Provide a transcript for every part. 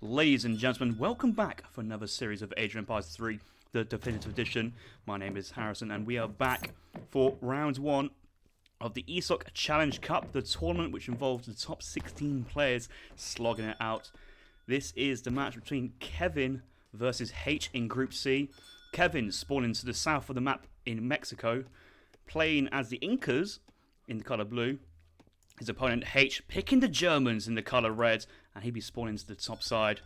Ladies and gentlemen, welcome back for another series of Age of Empires 3, the Definitive Edition. My name is Harrison, and we are back for round 1 of the ESOC Challenge Cup, the tournament which involves the top 16 players slogging it out. This is the match between Kévin versus Haitch in Group C. Kévin spawning to the south of the map in Mexico, playing as the Incas in the colour blue. His opponent Haitch picking the Germans in the colour red, and he'd be spawning to the top side.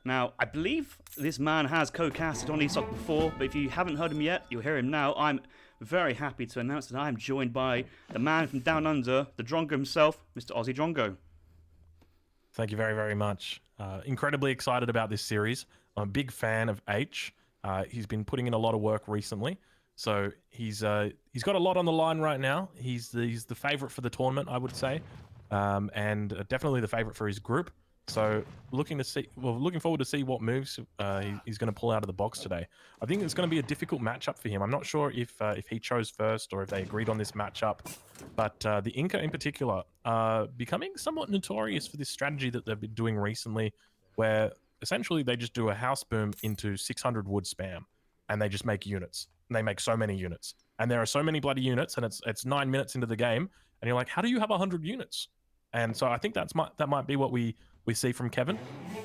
Now, I believe this man has co-casted on ESOC before, but if you haven't heard him yet, you'll hear him now. I'm very happy to announce that I am joined by the man from down under, the Drongo himself, Mr. Aussie Drongo. Thank you very, very much. Incredibly excited about this series. I'm a big fan of H. He's been putting in a lot of work recently. So he's got a lot on the line right now. He's the favorite for the tournament, I would say, and definitely the favorite for his group. So looking forward to see what moves he's going to pull out of the box today. I think it's going to be a difficult matchup for him. I'm not sure if he chose first or if they agreed on this matchup, but the Inca in particular are becoming somewhat notorious for this strategy that they've been doing recently, where essentially they just do a house boom into 600 wood spam, and they just make units. And they make so many units, and there are so many bloody units, and it's 9 minutes into the game, and you're like, how do you have 100 units? And so I think that might be what we see from Kévin,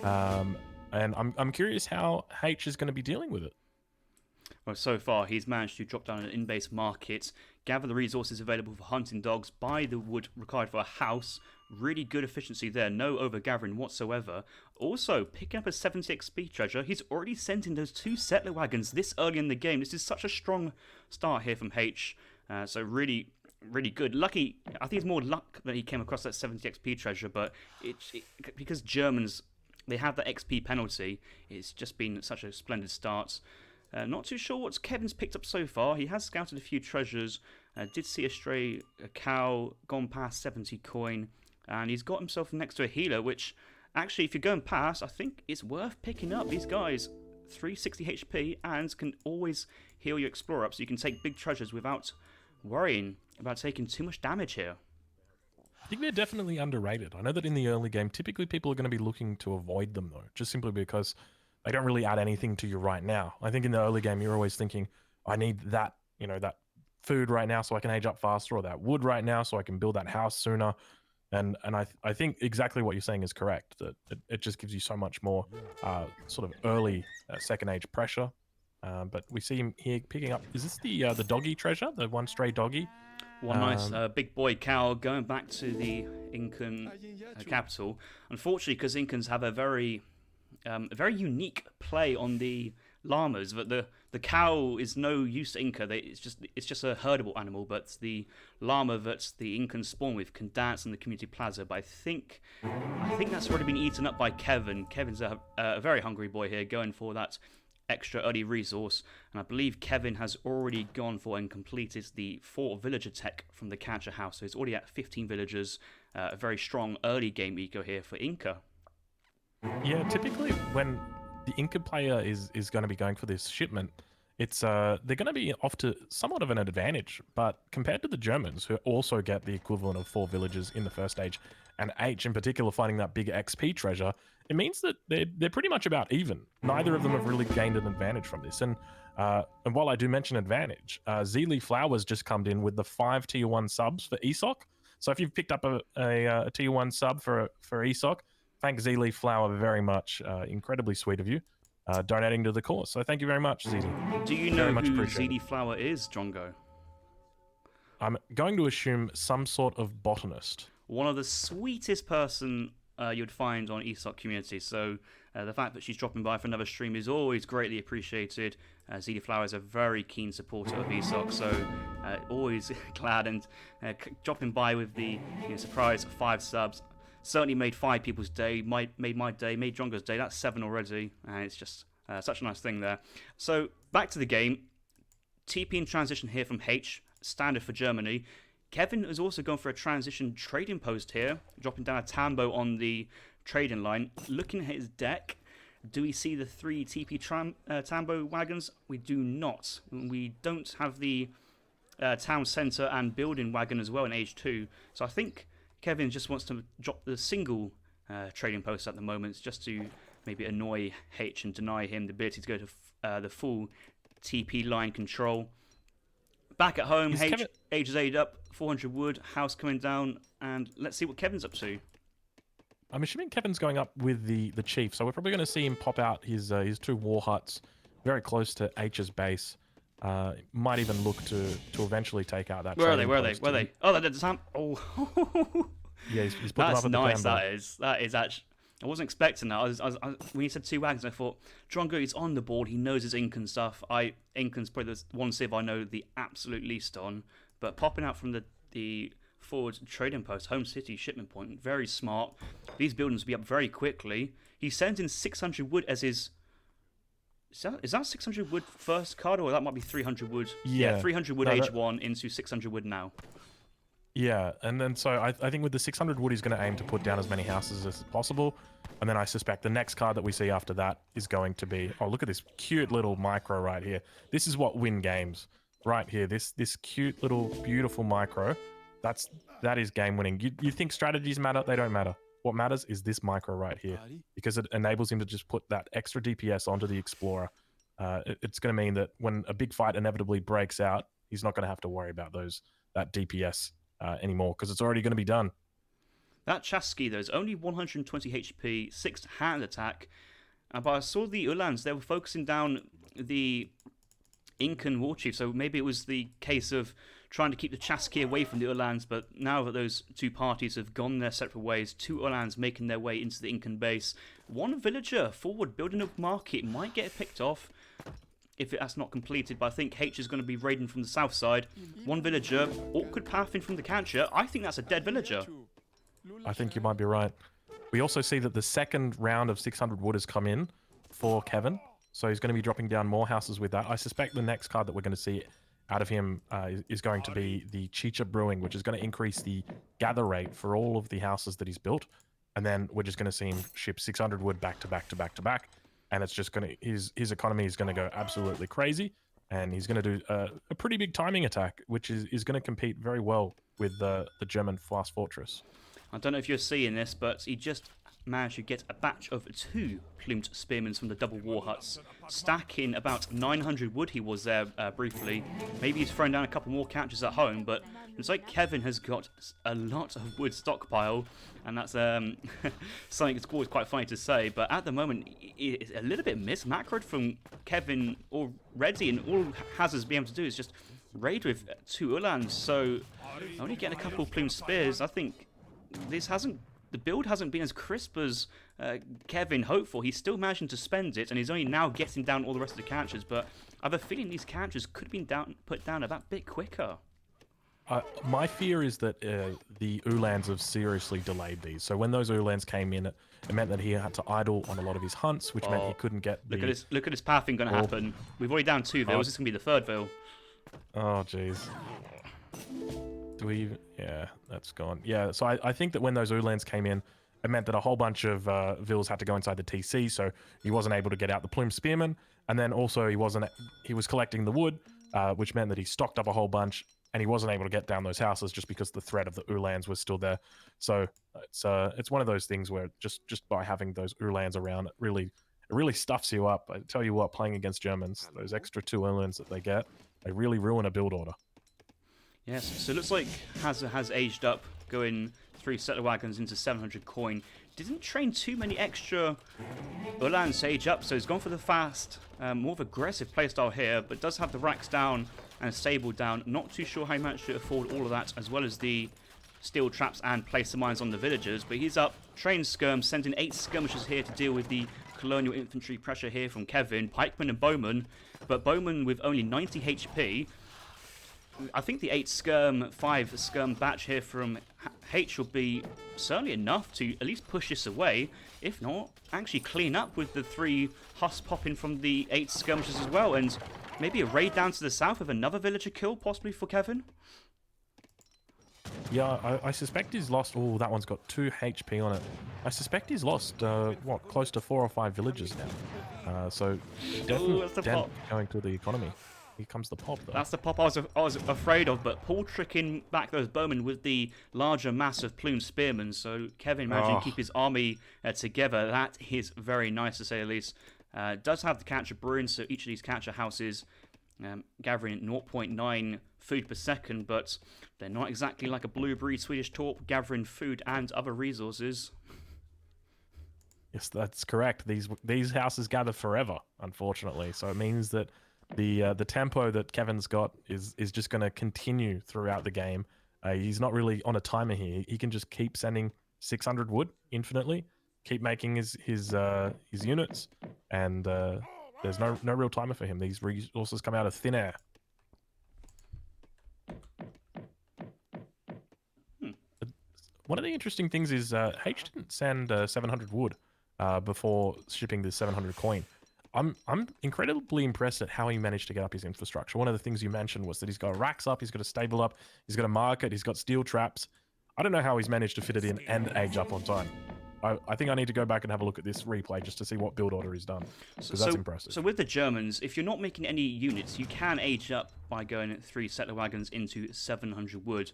and I'm curious how H is going to be dealing with it. Well, so far he's managed to drop down an in-base market, gather the resources available for hunting dogs, buy the wood required for a house. Really good efficiency there, no over-gathering whatsoever. Also, picking up a 70 XP treasure, he's already sent in those 2 settler wagons this early in the game. This is such a strong start here from H, so really good. Lucky, I think it's more luck that he came across that 70 XP treasure, but because Germans, they have that XP penalty, it's just been such a splendid start. Not too sure what Kévin's picked up so far. He has scouted a few treasures, did see a cow, gone past 70 coin, and he's got himself next to a healer, which actually, if you're going past, I think it's worth picking up. These guys, 360 HP, and can always heal your explorer up, so you can take big treasures without worrying about taking too much damage here. I think they're definitely underrated. I know that in the early game, typically people are going to be looking to avoid them, though, just simply because they don't really add anything to you right now. I think in the early game, you're always thinking, I need that, that food right now so I can age up faster, or that wood right now so I can build that house sooner. And I think exactly what you're saying is correct, that it just gives you so much more sort of early second age pressure. But we see him here picking up, is this the doggy treasure, the one stray doggy? One nice big boy cow going back to the Incan capital. Unfortunately, because Incans have a very unique play on the llamas, but the cow is no use to Inca. It's just a herdable animal, but the llama that the Incans spawn with can dance in the community plaza. But I think that's already been eaten up by Kévin. Kevin's a very hungry boy here, going for that extra early resource, and I believe Kévin has already gone for and completed the 4 villager tech from the catcher house, so he's already at 15 villagers. A very strong early game eco here for Inca. Yeah, typically when the Inca player is going to be going for this shipment, it's they're going to be off to somewhat of an advantage, but compared to the Germans, who also get the equivalent of 4 villages in the first stage, and H in particular finding that big XP treasure, it means that they're pretty much about even. Neither of them have really gained an advantage from this. And while I do mention advantage, Zeely Flowers just come in with the 5 tier 1 subs for ESOC. So if you've picked up a tier 1 sub for ESOC, thank Zeely Flower very much. Incredibly sweet of you, donating to the cause. So thank you very much, Zeely. Do you know who Zeely Flower is, Drongo? I'm going to assume some sort of botanist. One of the sweetest person you'd find on ESOC community. So the fact that she's dropping by for another stream is always greatly appreciated. Zeely Flower is a very keen supporter of ESOC, so always glad, and dropping by with the surprise 5 subs. Certainly made 5 people's day, made my day, made Drongo's day. That's 7 already, and it's just such a nice thing there. So back to the game. TP in transition here from H, standard for Germany. Kévin has also gone for a transition trading post here, dropping down a Tambo on the trading line. Looking at his deck, do we see the 3 TP Tambo wagons? We do not. We don't have the town centre and building wagon as well in Age 2. So I think Kévin just wants to drop the single trading post at the moment, just to maybe annoy Haitch and deny him the ability to go to the full TP line control. Back at home, Haitch ages 8 up, 400 wood, house coming down, and let's see what Kevin's up to. I'm assuming Kevin's going up with the chief, so we're probably going to see him pop out his 2 war huts very close to H's base. Might even look to eventually take out that. Where are they? Where are they? Oh, that's Sam. Oh, yeah, he's put them up at nice. The that is actually. I wasn't expecting that. I was when he said 2 wagons, I thought Drongo is on the board. He knows his Incan stuff. Incan's probably the one civ I know the absolute least on. But popping out from the forward trading post, home city shipment point, very smart. These buildings will be up very quickly. He sends in 600 wood as his. Is that 600 wood first card, or that might be 300 wood? Yeah, 300 wood age 1 into 600 wood now. Yeah, and then so I think with the 600 wood, he's going to aim to put down as many houses as possible. And then I suspect the next card that we see after that is going to be, oh, look at this cute little micro right here. This is what win games right here. This cute little beautiful micro, that is game winning. You think strategies matter? They don't matter. What matters is this micro right here, because it enables him to just put that extra DPS onto the Explorer. It's going to mean that when a big fight inevitably breaks out, he's not going to have to worry about that DPS anymore, because it's already going to be done. That Chasqui, though, is only 120 HP, 6 hand attack. But I saw the Ulans, they were focusing down the Incan war chief, so maybe it was the case of trying to keep the Chasqui away from the Ulans, but now that those 2 parties have gone their separate ways, 2 Ulans making their way into the Incan base, 1 villager forward building a market might get picked off if that's not completed, but I think Haitch is going to be raiding from the south side. 1 villager, awkward path in from the catcher. I think that's a dead villager. I think you might be right. We also see that the second round of 600 wood has come in for Kévin, so he's going to be dropping down more houses with that. I suspect the next card that we're going to see out of him is going to be the Chicha Brewing, which is going to increase the gather rate for all of the houses that he's built, and then we're just going to see him ship 600 wood back to back to back to back, and it's just going to his economy is going to go absolutely crazy, and he's going to do a pretty big timing attack, which is going to compete very well with the German fast fortress. I don't know if you're seeing this, but he just managed to get a batch of 2 plumed spearmen from the double war huts. Stacking about 900 wood he was there briefly. Maybe he's thrown down a couple more catches at home, but it's like Kévin has got a lot of wood stockpile, and that's something that's always quite funny to say, but at the moment it's a little bit mismacroed from Kévin already, and all Hazard's be able to do is just raid with 2 Ulans, so only getting a couple of plumed spears. I think the build hasn't been as crisp as Kévin hoped for. He's still managing to spend it, and he's only now getting down all the rest of the catches, but I have a feeling these catches could have been put down a bit quicker. My fear is that the Ulans have seriously delayed these. So when those Ulans came in, it meant that he had to idle on a lot of his hunts, which meant he couldn't get Look at this pathing going to happen. We've already down 2 vills. This is going to be the 3rd vill. Oh, jeez. Do we even... Yeah, that's gone. Yeah, so I think that when those Ulans came in, it meant that a whole bunch of vills had to go inside the TC, so he wasn't able to get out the plume spearmen, and then also he was collecting the wood, which meant that he stocked up a whole bunch, and he wasn't able to get down those houses just because the threat of the Ulans was still there. So it's one of those things where just by having those Ulans around, it really stuffs you up. I tell you what, playing against Germans, those extra 2 Ulans that they get, they really ruin a build order. Yes, so it looks like Hazard has aged up, going 3 settler wagons into 700 coin. Didn't train too many extra Ulans to age up, so he's gone for the fast, more of aggressive playstyle here, but does have the racks down and a stable down. Not too sure how he managed to afford all of that, as well as the steel traps and place the mines on the villagers, but he's up, trained skirm, sending 8 skirmishers here to deal with the colonial infantry pressure here from Kévin, pikemen and bowmen, but bowmen with only 90 HP. I think the 8 skirm, 5 skirm batch here from Haitch will be certainly enough to at least push this away. If not, actually clean up with the 3 husks popping from the 8 skirmishers as well, and maybe a raid down to the south with another villager kill, possibly for Kévin. Yeah, I suspect he's lost... Oh, that one's got 2 HP on it. I suspect he's lost, close to 4 or 5 villagers now. So definitely going to the economy. here comes the pop, though. That's the pop I was afraid of, but Paul tricking back those bowmen with the larger mass of plumed spearmen, so Kévin managing to keep his army together. That is very nice, to say the least. Does have the catcher brewing, so each of these catcher houses gathering 0.9 food per second, but they're not exactly like a blue breed Swedish torp gathering food and other resources. Yes, that's correct. These houses gather forever, unfortunately. So it means that the tempo that Kevin's got is just going to continue throughout the game. He's not really on a timer here. He can just keep sending 600 wood infinitely, keep making his units, and there's no real timer for him. These resources come out of thin air. One of the interesting things is Haitch didn't send 700 wood before shipping the 700 coin. I'm incredibly impressed at how he managed to get up his infrastructure. One of the things you mentioned was that he's got racks up, he's got a stable up, he's got a market, he's got steel traps. I don't know how he's managed to fit it in and age up on time. I think I need to go back and have a look at this replay just to see what build order he's done, because that's impressive. So with the Germans, if you're not making any units, you can age up by going 3 settler wagons into 700 wood.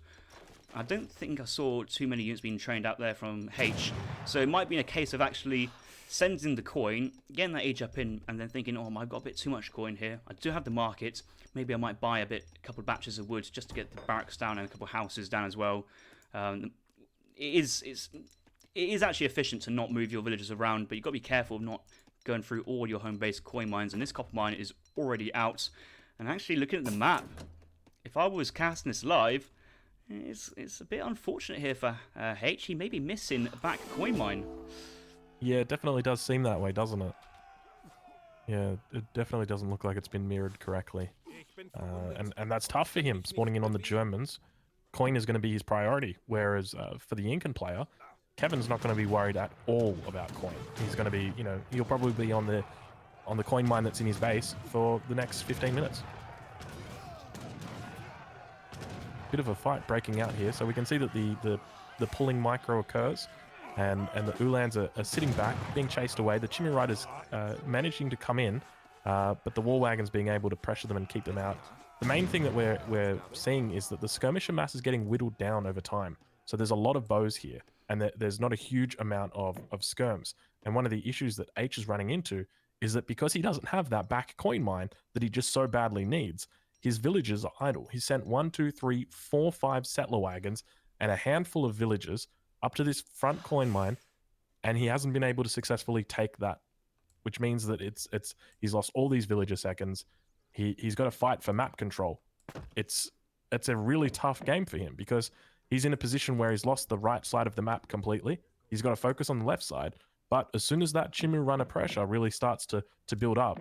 I don't think I saw too many units being trained out there from Haitch, so it might be a case of actually sending the coin, getting that age up in, and then thinking, oh, I've got a bit too much coin here. I do have the market. Maybe I might buy a couple of batches of wood just to get the barracks down and a couple of houses down as well. It is actually efficient to not move your villagers around, but you've got to be careful of not going through all your home-based coin mines, and this copper mine is already out. And actually, looking at the map, if I was casting this live, it's a bit unfortunate here for Haitch. He may be missing a back coin mine. Yeah, it definitely does seem that way, doesn't it? Yeah, it definitely doesn't look like it's been mirrored correctly. And that's tough for him, spawning in on the Germans. Coin is going to be his priority, whereas for the Incan player, Kevin's not going to be worried at all about coin. He's going to be, he'll probably be on the coin mine that's in his base for the next 15 minutes. Bit of a fight breaking out here, so we can see that the pulling micro occurs, and the Ulans are sitting back, being chased away. The Chimney Riders managing to come in, but the war wagons being able to pressure them and keep them out. The main thing that we're seeing is that the skirmisher mass is getting whittled down over time. So there's a lot of bows here, and there's not a huge amount of skirms. And one of the issues that H is running into is that because he doesn't have that back coin mine that he just so badly needs, his villages are idle. He sent 1, 2, 3, 4, 5 settler wagons and a handful of villagers up to this front coin mine, and he hasn't been able to successfully take that, which means that he's lost all these villager seconds. He's got to fight for map control. It's a really tough game for him because he's in a position where he's lost the right side of the map completely. He's got to focus on the left side, but as soon as that Chimney Runner pressure really starts to build up,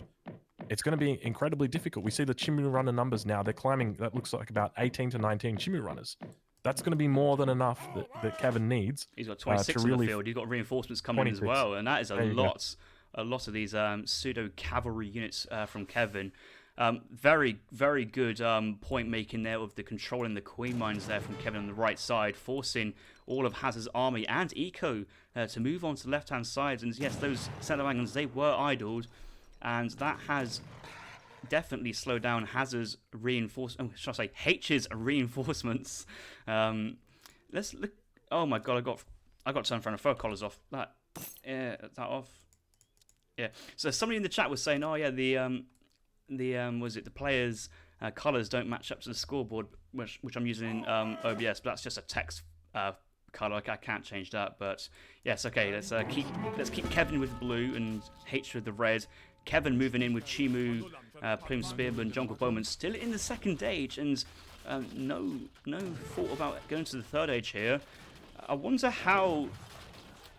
it's going to be incredibly difficult. We see the Chimney Runner numbers now. They're climbing, that looks like about 18 to 19 Chimney Runners. That's going to be more than enough that Kévin needs. He's got 26 on the field. He's got reinforcements coming in as well, and that is a lot of these pseudo-cavalry units from Kévin. Very, very good point making there with the controlling the queen mines there from Kévin on the right side, forcing all of Hazard's army and Eco to move on to the left-hand side. And yes, those settler wagons, they were idled, and that has definitely slowed down Hazard's reinforcements. Oh, should I say Haitch's reinforcements? Let's look. Oh my god, I got to turn front of fur collars off. That off. Yeah. So somebody in the chat was saying, oh yeah, the players' colors don't match up to the scoreboard, which I'm using in OBS, but that's just a text color. I can't change that. But yes, okay. Let's keep Kévin with blue and Haitch with the red. Kévin moving in with Chimu, Plume Spearman, Jungle Bowman still in the second age, and no thought about going to the third age here. I wonder how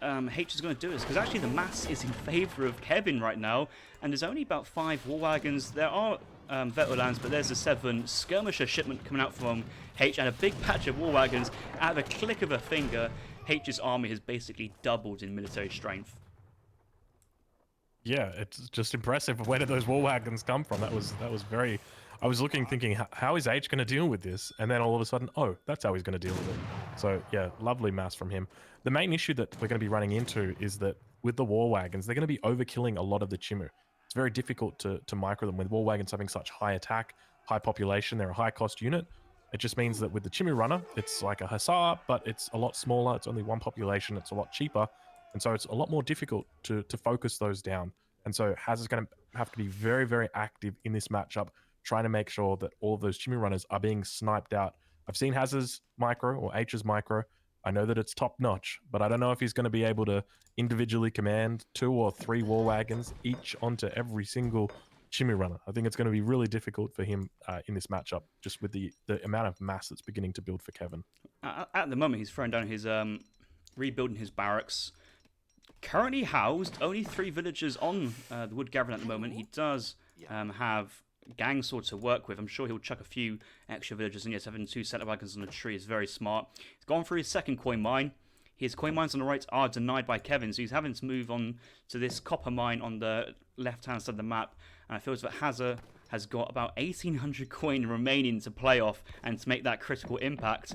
Haitch is going to do this, because actually the mass is in favour of Kévin right now, and there's only about 5 war wagons. There are Vetulans, but there's a 7 skirmisher shipment coming out from Haitch, and a big patch of war wagons. At the click of a finger, Haitch's army has basically doubled in military strength. Yeah, it's just impressive. Where did those war wagons come from? That was very... I was thinking, how is H going to deal with this? And then all of a sudden, oh, that's how he's going to deal with it. So yeah, lovely mass from him. The main issue that we're going to be running into is that with the war wagons, they're going to be overkilling a lot of the Chimu. It's very difficult to micro them with war wagons having such high attack, high population. They're a high cost unit. It just means that with the Chimmy Runner, it's like a Hussar, but it's a lot smaller. It's only one population. It's a lot cheaper. And so it's a lot more difficult to focus those down. And so Haz is going to have to be very, very active in this matchup, trying to make sure that all of those Chimmy Runners are being sniped out. I've seen Haz's micro or H's micro. I know that it's top notch, but I don't know if he's going to be able to individually command 2 or 3 war wagons each onto every single Chimmy Runner. I think it's going to be really difficult for him in this matchup, just with the amount of mass that's beginning to build for Kévin. At the moment, he's throwing down his rebuilding his barracks. Currently housed only 3 villagers on the Wood Gathering at the moment. He does have gang sword to work with. I'm sure he'll chuck a few extra villagers in. Yes, having 2 settler wagons on a tree is very smart. He's gone through his second coin mine. His coin mines on the right are denied by Kévin, so he's having to move on to this copper mine on the left-hand side of the map. And I feel as if Hazza has got about 1,800 coin remaining to play off and to make that critical impact.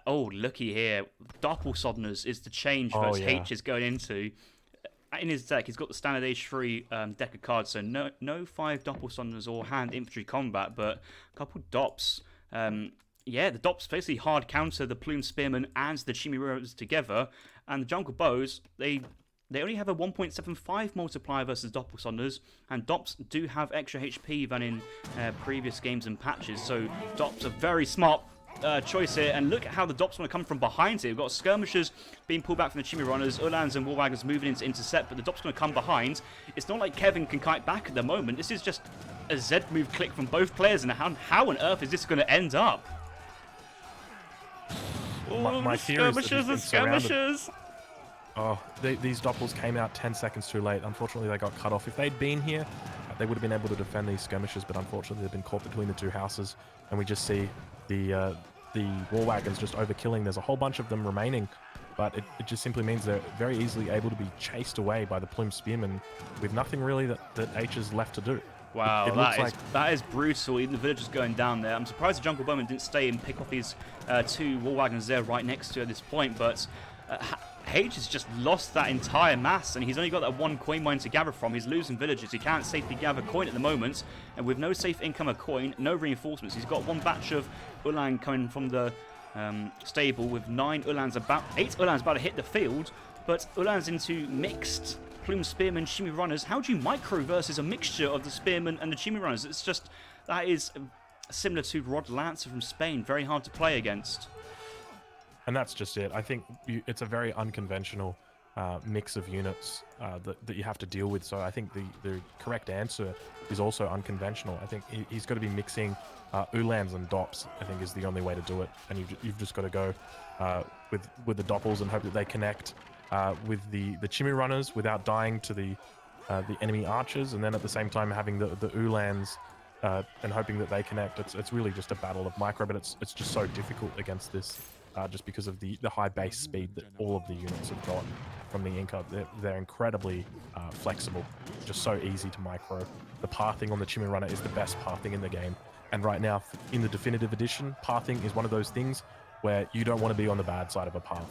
Oh, looky here. Doppelsodners is the change that Haitch is going into. In his deck, he's got the standard H3 deck of cards, so no 5 Doppelsodners or hand infantry combat, but a couple Dops. Yeah, the Dops basically hard counter the Plume Spearmen and the Chimmy Runners together, and the Jungle Bows, they only have a 1.75 multiplier versus Doppelsodners, and Dops do have extra HP than in previous games and patches, so Dops are very smart choice here, and look at how the Dops want to come from behind here. We've got skirmishers being pulled back from the Chimmy Runners, Ulans and War Wagons moving in to intercept, but the Dops going to come behind. It's not like Kévin can kite back at the moment. This is just a Z move click from both players, and how on earth is this going to end up? My fear is that he's been skirmishers. Oh, these Doppels came out 10 seconds too late. Unfortunately, they got cut off. If they'd been here, they would have been able to defend these skirmishers, but unfortunately, they've been caught between the 2 houses, and we just see the war wagons just overkilling. There's a whole bunch of them remaining, but it just simply means they're very easily able to be chased away by the Plume Spearmen with nothing really that H is left to do. Wow, that is brutal. Even the villagers going down there. I'm surprised the Jungle Bowman didn't stay and pick off these 2 war wagons there right next to at this point, but Haitch has just lost that entire mass, and he's only got that 1 coin mine to gather from. He's losing villagers. He can't safely gather coin at the moment, and with no safe income of coin, no reinforcements. He's got 1 batch of Ulan coming from the stable with 9 Ulans, 8 Ulans about to hit the field, but Ulans into mixed Plume Spearmen, Chimmy Runners. How do you micro versus a mixture of the Spearmen and the Chimmy Runners? It's just, that is similar to Rod Lancer from Spain. Very hard to play against. And that's just it. I think it's a very unconventional mix of units that you have to deal with. So I think the correct answer is also unconventional. I think he's got to be mixing Ulans and Dops, I think, is the only way to do it. And you've just got to go with the Doppels and hope that they connect with the Chimmy Runners without dying to the enemy archers, and then at the same time having the Ulans and hoping that they connect. It's really just a battle of micro, but it's just so difficult against this. Just because of the high base speed that all of the units have got from the Inca. They're incredibly flexible, just so easy to micro. The pathing on the Chimmy Runner is the best pathing in the game. And right now, in the Definitive Edition, pathing is one of those things where you don't want to be on the bad side of a path.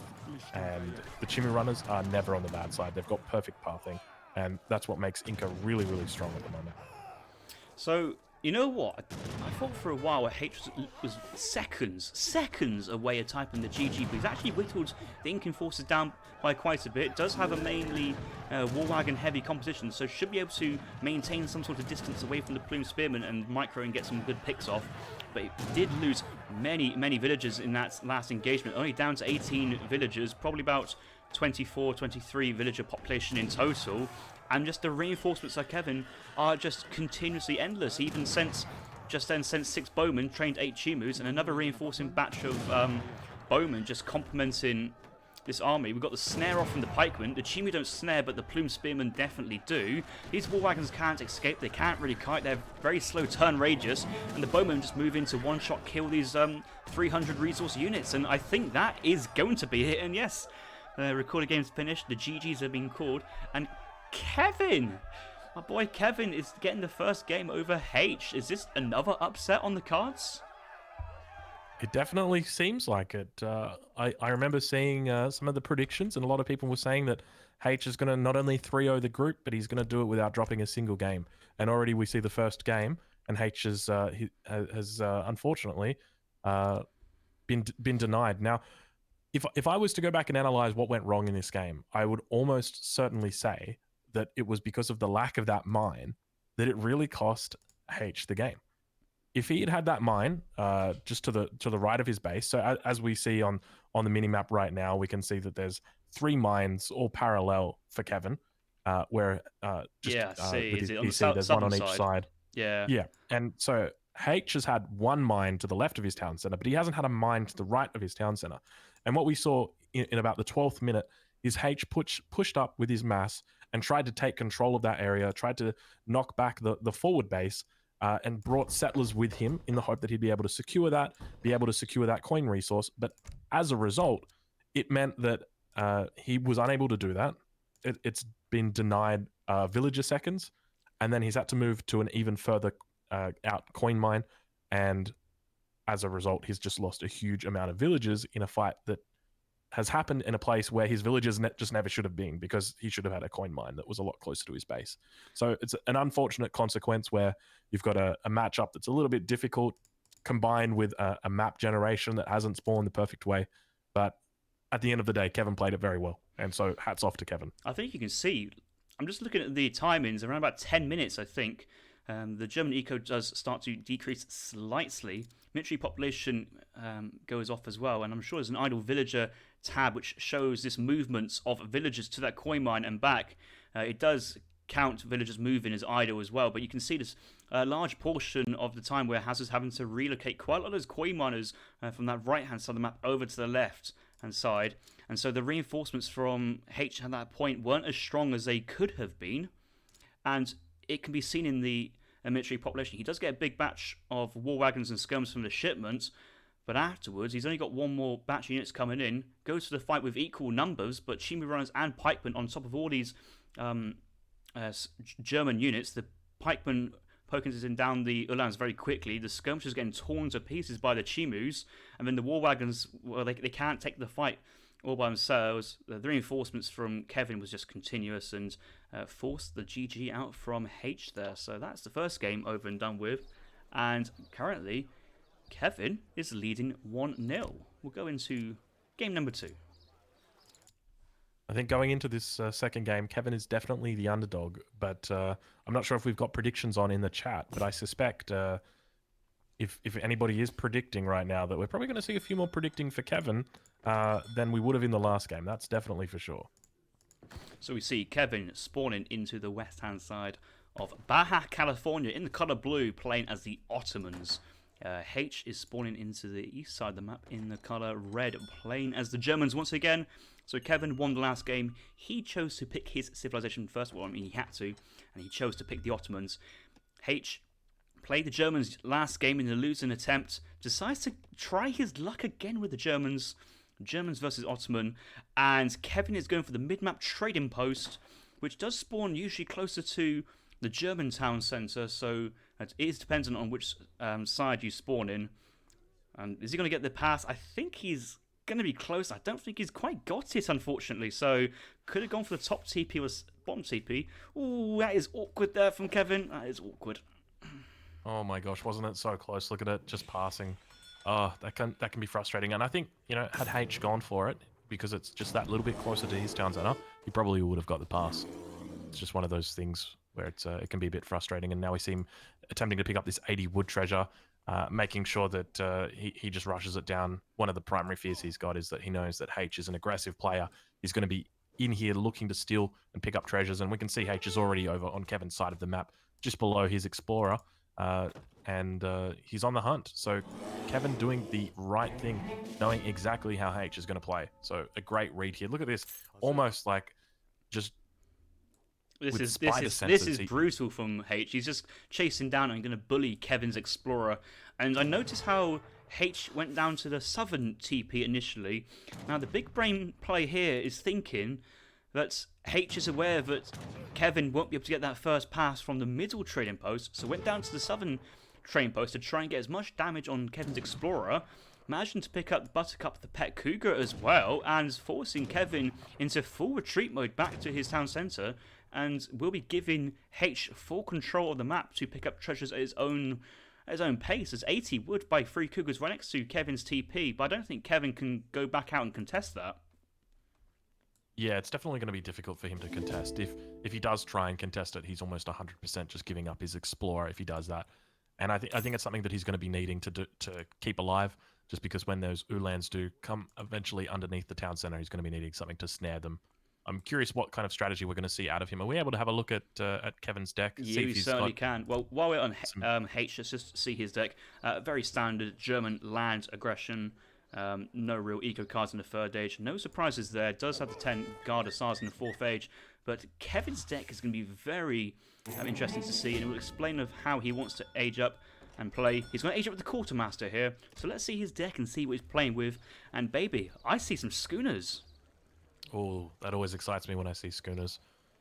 And the Chimmy Runners are never on the bad side. They've got perfect pathing. And that's what makes Inca really, really strong at the moment. So, you know what? I thought for a while Haitch was seconds away of typing the GG, but he's actually whittled the Incan forces down by quite a bit. Does have a mainly war wagon heavy composition, so should be able to maintain some sort of distance away from the Plume Spearmen and micro and get some good picks off. But he did lose many villagers in that last engagement, only down to 18 villagers, probably about 24, 23 villager population in total. And just the reinforcements like Kévin are just continuously endless. He even sent 6 bowmen, trained 8 Chimus, and another reinforcing batch of bowmen just complementing this army. We've got the snare off from the pikemen. The Chimu don't snare, but the Plume Spearmen definitely do. These war wagons can't escape. They can't really kite. They're very slow turn radius, and the bowmen just move in to one-shot kill these 300 resource units. And I think that is going to be it. And yes, the recorded game's finished. The GGs have been called, and Kévin, my boy Kévin, is getting the first game over Haitch. Is this another upset on the cards? It definitely seems like it. I remember seeing some of the predictions, and a lot of people were saying that Haitch is going to not only 3-0 the group, but he's going to do it without dropping a single game. And already we see the first game. and H has unfortunately been denied. Now, if I was to go back and analyze what went wrong in this game, I would almost certainly say that it was because of the lack of that mine that it really cost H the game. If he had had that mine just to the right of his base, so as we see on the mini map right now, we can see that there's 3 mines all parallel for Kévin, where just see, with is his it on the PC, there's one on each southern side. Yeah. Yeah, and so H has had 1 mine to the left of his town center, but he hasn't had a mine to the right of his town center. And what we saw in about the 12th minute is H pushed up with his mass and tried to take control of that area, tried to knock back the forward base, and brought settlers with him in the hope that he'd be able to secure that coin resource. But as a result, it meant that he was unable to do that. It's been denied villager seconds, and then he's had to move to an even further out coin mine, and as a result, he's just lost a huge amount of villagers in a fight that has happened in a place where his villagers just never should have been, because he should have had a coin mine that was a lot closer to his base. So it's an unfortunate consequence where you've got a matchup that's a little bit difficult, combined with a map generation that hasn't spawned the perfect way. But at the end of the day, Kévin played it very well, and so hats off to Kévin. I think you can see, I'm just looking at the timings, around about 10 minutes, I think. The German eco does start to decrease slightly. Military population goes off as well, and I'm sure there's an idle villager tab which shows this movements of villagers to that coin mine and back. It does count villagers moving as idle as well, but you can see this large portion of the time where Hazard's having to relocate quite a lot of those coin miners from that right hand side of the map over to the left hand side, and so the reinforcements from H at that point weren't as strong as they could have been, and it can be seen in the military population. He does get a big batch of war wagons and skirms from the shipment, but afterwards he's only got 1 more batch of units coming in, goes to the fight with equal numbers, but Chimney runners and pikemen on top of all these German units. The pikemen poking in down the Uhlans very quickly, the skirmishers getting torn to pieces by the Chimus, and then the war wagons, well, they can't take the fight all by themselves. The reinforcements from Kévin was just continuous and forced the GG out from H there. So that's the first game over and done with. And currently, Kévin is leading 1-0. We'll go into game number 2. I think going into this second game, Kévin is definitely the underdog, but I'm not sure if we've got predictions on in the chat, but I suspect if anybody is predicting right now that we're probably going to see a few more predicting for Kévin than we would have in the last game. That's definitely for sure. So we see Kévin spawning into the west-hand side of Baja California in the color blue, playing as the Ottomans. H is spawning into the east side of the map in the color red, playing as the Germans once again. So Kévin won the last game. He chose to pick his civilization first. Well, I mean, he had to, and he chose to pick the Ottomans. H played the Germans last game in a losing attempt, decides to try his luck again with the Germans. Germans versus Ottoman, and Kévin is going for the mid-map trading post, which does spawn usually closer to the German town centre, so it is dependent on which side you spawn in. Is he going to get the pass? I think he's going to be close. I don't think he's quite got it, unfortunately, so could have gone for the top TP or bottom TP. Ooh, that is awkward there from Kévin. That is awkward. Oh my gosh, wasn't it so close? Look at it, just passing. Oh, that can be frustrating. And I think, had H gone for it, because it's just that little bit closer to his town center, he probably would have got the pass. It's just one of those things where it can be a bit frustrating. And now we see him attempting to pick up this 80 wood treasure, making sure that he just rushes it down. One of the primary fears he's got is that he knows that H is an aggressive player. He's going to be in here looking to steal and pick up treasures. And we can see H is already over on Kévin's side of the map, just below his explorer. And he's on the hunt. So Kévin doing the right thing, knowing exactly how H is going to play. So a great read here. Look at this, almost like just this is brutal from H. He's just chasing down and going to bully Kévin's explorer. And I noticed how H went down to the southern TP initially. Now the big brain play here is thinking that H is aware that Kévin won't be able to get that first pass from the middle trading post, so went down to the southern trading post to try and get as much damage on Kévin's explorer, managing to pick up Buttercup the pet cougar as well, and forcing Kévin into full retreat mode back to his town centre, and will be giving Haitch full control of the map to pick up treasures at his own pace, as 80 would by 3 Cougars right next to Kevin's TP, but I don't think Kevin can go back out and contest that. Yeah, it's definitely going to be difficult for him to contest. If he does try and contest it, he's almost 100% just giving up his Explorer if he does that. And I think it's something that he's going to be needing to keep alive, just because when those Ulans do come eventually underneath the town center, he's going to be needing something to snare them. I'm curious what kind of strategy we're going to see out of him. Are we able to have a look at Kevin's deck? You certainly can. Well, while we're on Haitch, let's just see his deck. Very standard German land aggression. No real eco cards in the 3rd age. No surprises there. Does have the 10 Guard Asars in the 4th age. But Kevin's deck is going to be very interesting to see, and it will explain of how he wants to age up and play. He's going to age up with the Quartermaster here. So let's see his deck and see what he's playing with. And baby, I see some schooners. Oh, that always excites me when I see schooners.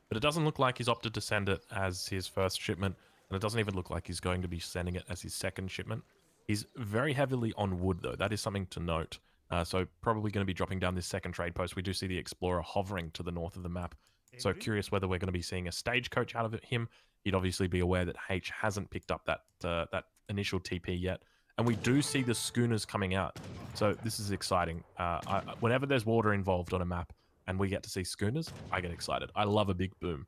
But it doesn't look like he's opted to send it as his first shipment, and it doesn't even look like he's going to be sending it as his second shipment. He's very heavily on wood, though. That is something to note. So probably going to be dropping down this second trade post. We do see the Explorer hovering to the north of the map. So curious whether we're going to be seeing a stagecoach out of him. He'd obviously be aware that Haitch hasn't picked up that initial TP yet. And we do see the schooners coming out. So this is exciting. Whenever there's water involved on a map and we get to see schooners, I get excited. I love a big boom.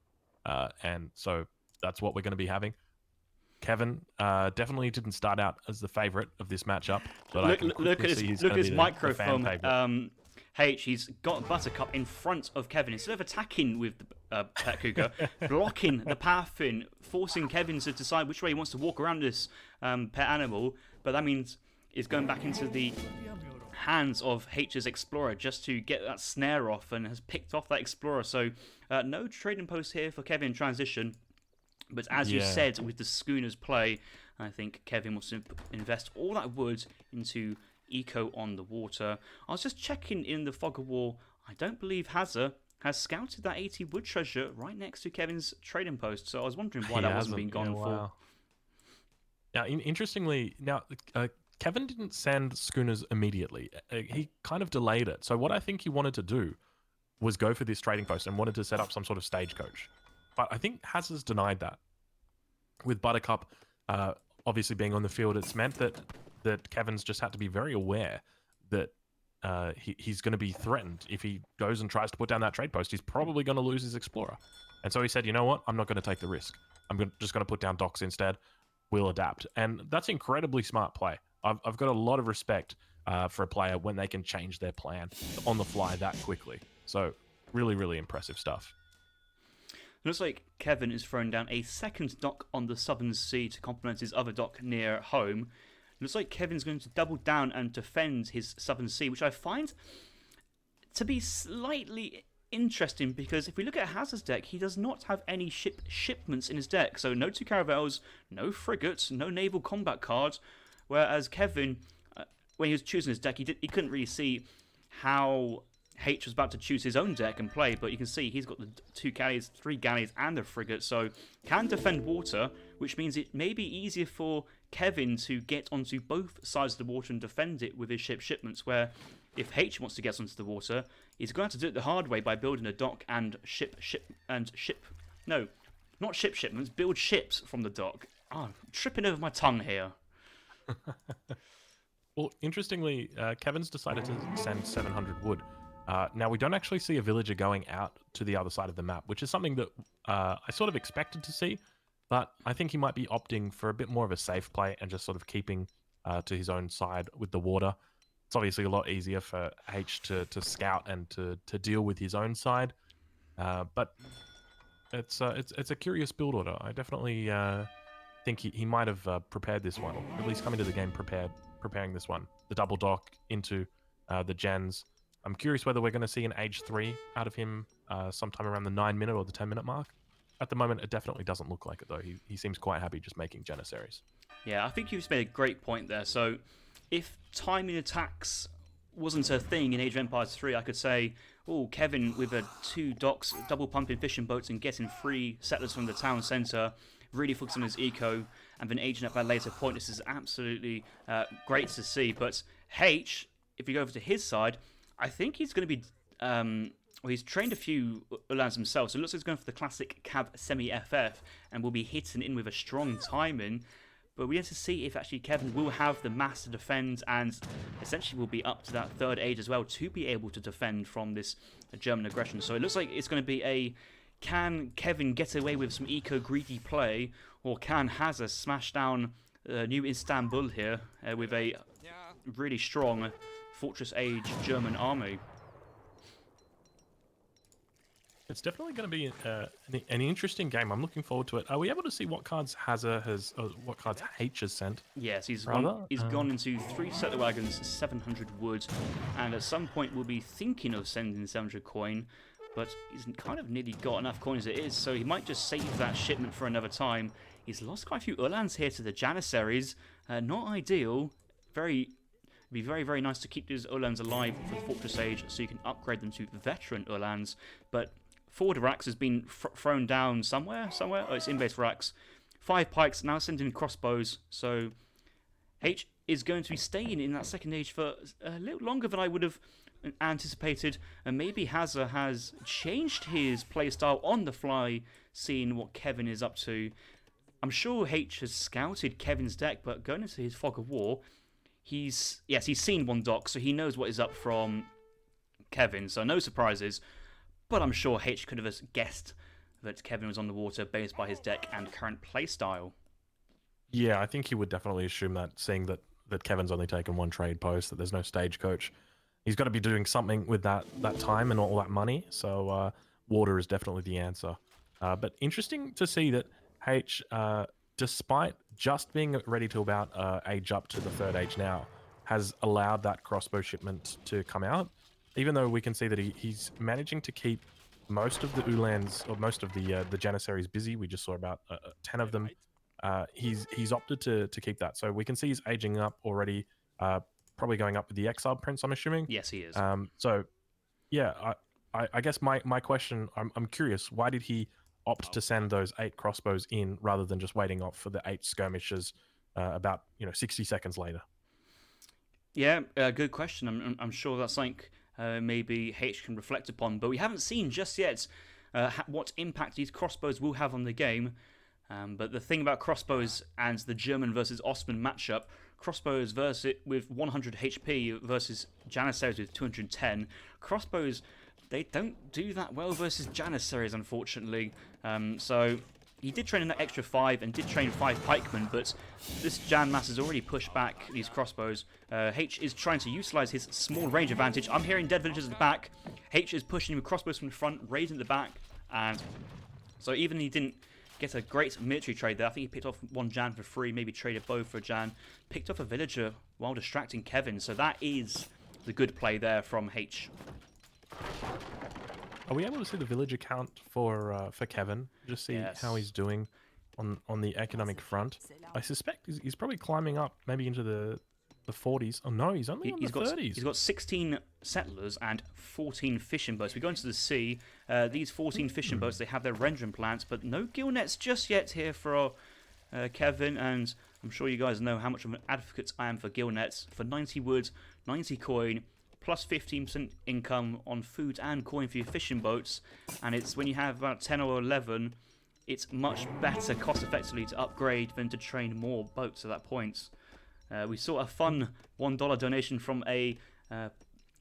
And so that's what we're going to be having. Kevin definitely didn't start out as the favorite of this matchup. But look at his microphone. Haitch, he's got Buttercup in front of Kevin. Instead of attacking with the Pet Cougar, blocking the path in, forcing Kevin to decide which way he wants to walk around this pet animal. But that means he's going back into the hands of Haitch's Explorer just to get that snare off, and has picked off that Explorer. So no trading post here for Kevin in transition. But as you said, with the schooners play, I think Kevin wants to invest all that wood into eco on the water. I was just checking in the fog of war. I don't believe Hazza has scouted that 80 wood treasure right next to Kevin's trading post. So I was wondering why that wasn't being gone for. Now, interestingly, Kevin didn't send schooners immediately. He kind of delayed it. So what I think he wanted to do was go for this trading post and wanted to set up some sort of stagecoach. But I think Hazza's denied that. With Buttercup obviously being on the field, it's meant that Kevin's just had to be very aware that he's going to be threatened. If he goes and tries to put down that trade post, he's probably going to lose his Explorer. And so he said, you know what? I'm not going to take the risk. I'm just going to put down docks instead. We'll adapt. And that's incredibly smart play. I've got a lot of respect for a player when they can change their plan on the fly that quickly. So really, really impressive stuff. Looks like Kevin is throwing down a second dock on the southern sea to complement his other dock near home. Looks like Kevin's going to double down and defend his southern sea, which I find to be slightly interesting, because if we look at Hazza's deck, he does not have any shipments in his deck. So no 2 caravels, no frigates, no naval combat cards. Whereas Kevin, when he was choosing his deck, he couldn't really see how Haitch was about to choose his own deck and play, but you can see he's got the 2 galleys, 3 galleys, and a frigate, so can defend water, which means it may be easier for Kevin to get onto both sides of the water and defend it with his shipments, where if Haitch wants to get onto the water, he's going to have to do it the hard way by building a dock and shipments, build ships from the dock. Oh, I'm tripping over my tongue here. Well, interestingly, Kevin's decided to send 700 wood. Now, we don't actually see a villager going out to the other side of the map, which is something that I sort of expected to see, but I think he might be opting for a bit more of a safe play and just sort of keeping to his own side with the water. It's obviously a lot easier for H to scout and to deal with his own side, but it's a curious build order. I definitely think he might have prepared this one, or at least coming to the game preparing this one. The double dock into the gens. I'm curious whether we're going to see an age 3 out of him sometime around the 9-minute or the 10-minute mark. At the moment, it definitely doesn't look like it, though. He seems quite happy just making Janissaries. Yeah, I think you've just made a great point there. So, if timing attacks wasn't a thing in Age of Empires 3, I could say, oh, Kevin with 2 docks, double pumping fishing boats and getting 3 settlers from the town centre, really focusing on his eco, and then aging up at a later point. This is absolutely great to see. But Haitch, if you go over to his side, I think he's going to be well, he's trained a few Uhlans himself, so it looks like he's going for the classic Cav semi-FF and will be hitting in with a strong timing. But we have to see if actually Kévin will have the mass to defend, and essentially will be up to that third age as well to be able to defend from this German aggression. So it looks like it's going to be a, can Kévin get away with some eco-greedy play, or can Hazza smash down New Istanbul here with a really strong Fortress Age German army? It's definitely going to be an interesting game. I'm looking forward to it. Are we able to see what cards Hazza has, what cards Haitch has sent? Yes, he's gone into 3 settler wagons, 700 wood, and at some point we'll be thinking of sending 700 coin, but he's kind of nearly got enough coin as it is, so he might just save that shipment for another time. He's lost quite a few Uhlans here to the Janissaries. Not ideal. It'd be very, very nice to keep these Uhlans alive for the Fortress Age so you can upgrade them to veteran Uhlans, but forward racks has been thrown down somewhere. Oh, it's in-base racks. 5 pikes, now sending crossbows. So H is going to be staying in that second age for a little longer than I would have anticipated. And maybe Hazza has changed his playstyle on the fly, seeing what Kévin is up to. I'm sure H has scouted Kevin's deck, but going into his fog of war, he's seen one dock, so he knows what is up from Kévin. So no surprises. But I'm sure H could have guessed that Kévin was on the water based by his deck and current playstyle. Yeah, I think he would definitely assume that, seeing that Kevin's only taken 1 trade post, that there's no stagecoach. He's got to be doing something with that time and all that money. So water is definitely the answer. But interesting to see that H, despite just being ready to about age up to the 3rd age now, has allowed that crossbow shipment to come out. Even though we can see that he's managing to keep most of the Uhlans, or most of the Janissaries busy. We just saw about 10 of them. He's opted to keep that. So we can see he's aging up already, probably going up with the Exile Prince, I'm assuming. Yes, he is. So, yeah, I guess my question, I'm curious, why did he opt to send those 8 crossbows in rather than just waiting off for the 8 skirmishes about 60 seconds later? Yeah, good question. I'm sure that's like maybe H can reflect upon, but we haven't seen just yet what impact these crossbows will have on the game. But the thing about crossbows and the German versus Ottoman matchup, crossbows with 100 HP versus Janissaries with 210. Crossbows, they don't do that well versus Janissaries, unfortunately. So he did train an extra 5 and did train 5 pikemen, but this Jan mass has already pushed back these crossbows. H is trying to utilise his small range advantage. I'm hearing dead villagers at the back. H is pushing with crossbows from the front, raising the back, and so even he didn't get a great military trade there. I think he picked off 1 Jan for free, maybe traded both for a Jan, picked off a villager while distracting Kévin. So that is the good play there from H. Are we able to see the villager count for Kévin? Just see how he's doing on the economic front. I suspect he's probably climbing up, maybe into the 40s. Oh no, he's only in the 30s. He's got 16 settlers and 14 fishing boats. We go into the sea. These 14 fishing boats, they have their rendering plants, but no gill nets just yet here for Kévin. And I'm sure you guys know how much of an advocate I am for gill nets. For 90 wood, 90 coin, plus 15% income on food and coin for your fishing boats. And it's when you have about 10 or 11, it's much better cost effectively to upgrade than to train more boats at that point. We saw a fun $1 donation from a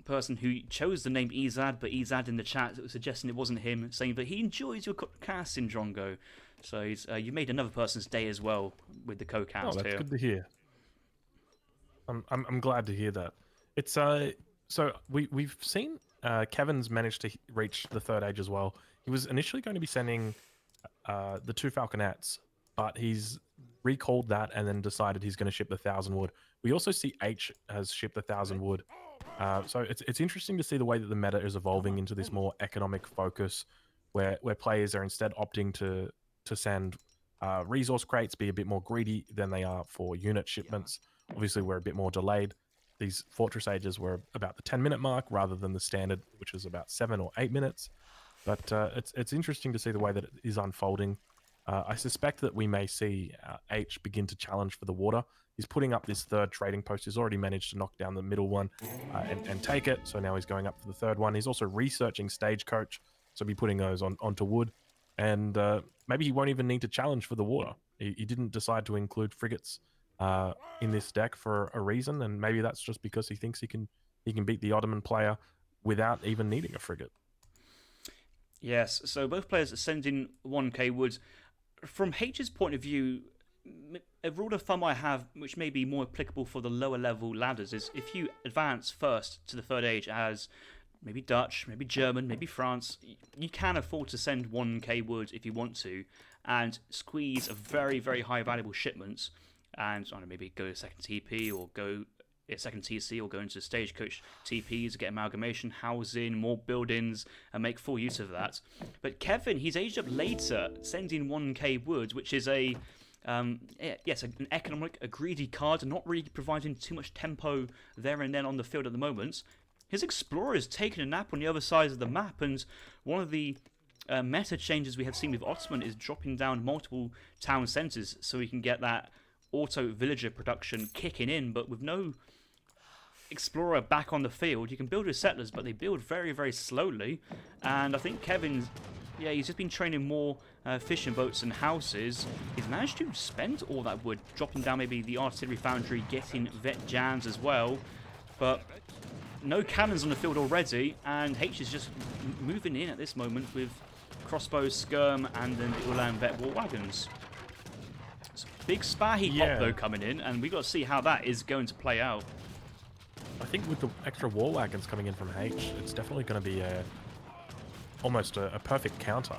person who chose the name Ezad, but Ezad in the chat was suggesting it wasn't him, saying that he enjoys your cast in Drongo. So you made another person's day as well with the co-cast here. Oh, that's good to hear. I'm glad to hear that. It's so we've seen Kevin's managed to reach the 3rd age as well. He was initially going to be sending the 2 falconets, but he's recalled that and then decided he's going to ship the 1,000 wood. We also see H has shipped 1,000 wood. So it's interesting to see the way that the meta is evolving into this more economic focus, where players are instead opting to send resource crates, be a bit more greedy than they are for unit shipments. Obviously, we're a bit more delayed. These Fortress Ages were about the 10-minute mark rather than the standard, which is about 7 or 8 minutes. But it's interesting to see the way that it is unfolding. I suspect that we may see H begin to challenge for the water. He's putting up this third trading post. He's already managed to knock down the middle one and take it. So now he's going up for the third one. He's also researching Stagecoach. So be putting those onto wood. And maybe he won't even need to challenge for the water. He didn't decide to include frigates in this deck for a reason. And maybe that's just because he thinks he can beat the Ottoman player without even needing a frigate. Yes, so both players are sending 1k wood. From Haitch's point of view, a rule of thumb I have, which may be more applicable for the lower level ladders, is if you advance first to the third age as maybe Dutch, maybe German, maybe France, you can afford to send 1k wood if you want to, and squeeze a very, very high valuable shipments, and I don't know, maybe go to second TP or go a second TC or go into Stagecoach TPs, get amalgamation, housing, more buildings, and make full use of that. But Kévin, he's aged up later, sending 1k wood, which is an economic, a greedy card, not really providing too much tempo there and then on the field at the moment. His Explorer is taking a nap on the other side of the map, and one of the meta changes we have seen with Ottoman is dropping down multiple town centres so we can get that auto villager production kicking in, but with no Explorer back on the field. You can build with settlers, but they build very, very slowly, and I think Kevin's, he's just been training more fishing boats and houses. He's managed to spend all that wood, dropping down maybe the artillery foundry, getting vet jams as well, but no cannons on the field already, and H is just moving in at this moment with crossbows, skirm, and then the Ulan vet war wagons. So big Spahi pop though coming in, and we've got to see how that is going to play out. I think with the extra war wagons coming in from H, it's definitely going to be almost a perfect counter.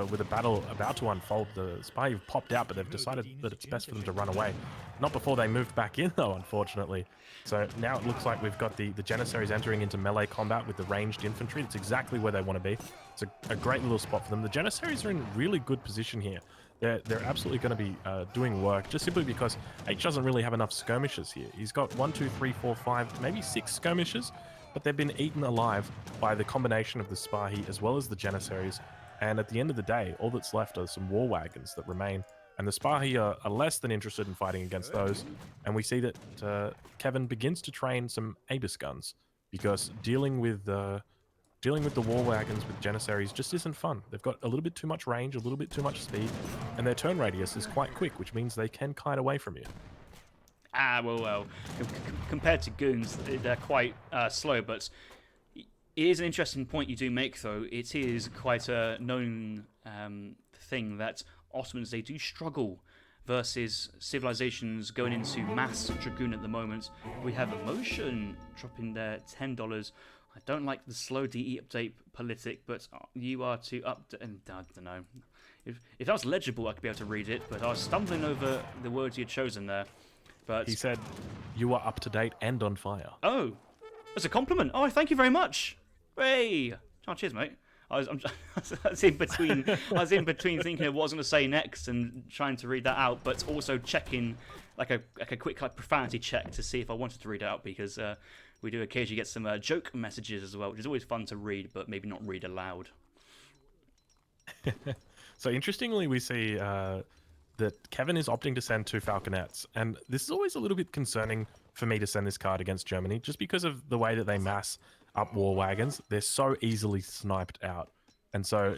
With a battle about to unfold, the Spahi have popped out, but they've decided that it's best for them to run away. Not before they moved back in, though, unfortunately. So now it looks like we've got the Janissaries entering into melee combat with the ranged infantry. It's exactly where they want to be. It's a great little spot for them. The Janissaries are in really good position here. They're absolutely going to be doing work, just simply because H doesn't really have enough skirmishers here. He's got 1, 2, 3, 4, 5, maybe 6 skirmishers, but they've been eaten alive by the combination of the Spahi as well as the Janissaries. And at the end of the day, all that's left are some war wagons that remain. And the Spahi are less than interested in fighting against those. And we see that Kévin begins to train some Abus guns, because dealing with the war wagons with Janissaries just isn't fun. They've got a little bit too much range, a little bit too much speed, and their turn radius is quite quick, which means they can kite away from you. Well, compared to goons, they're quite slow, but it is an interesting point you do make, though. It is quite a known thing that Ottomans, they do struggle versus civilizations going into mass Dragoon at the moment. We have Emotion dropping their $10. I don't like the slow DE update politic, but you are to update, and I don't know. If that was legible, I could be able to read it, but I was stumbling over the words you had chosen there. But he said, "You are up to date and on fire." Oh, that's a compliment. Oh, thank you very much. Hey, oh, cheers, mate. I was in between. I was in between thinking of what I was going to say next and trying to read that out, but also checking like a quick profanity check to see if I wanted to read it out, because we do occasionally get some joke messages as well, which is always fun to read, but maybe not read aloud. So interestingly, we see that Kévin is opting to send 2 Falconets, and this is always a little bit concerning for me to send this card against Germany, just because of the way that they mass up war wagons. They're so easily sniped out, and so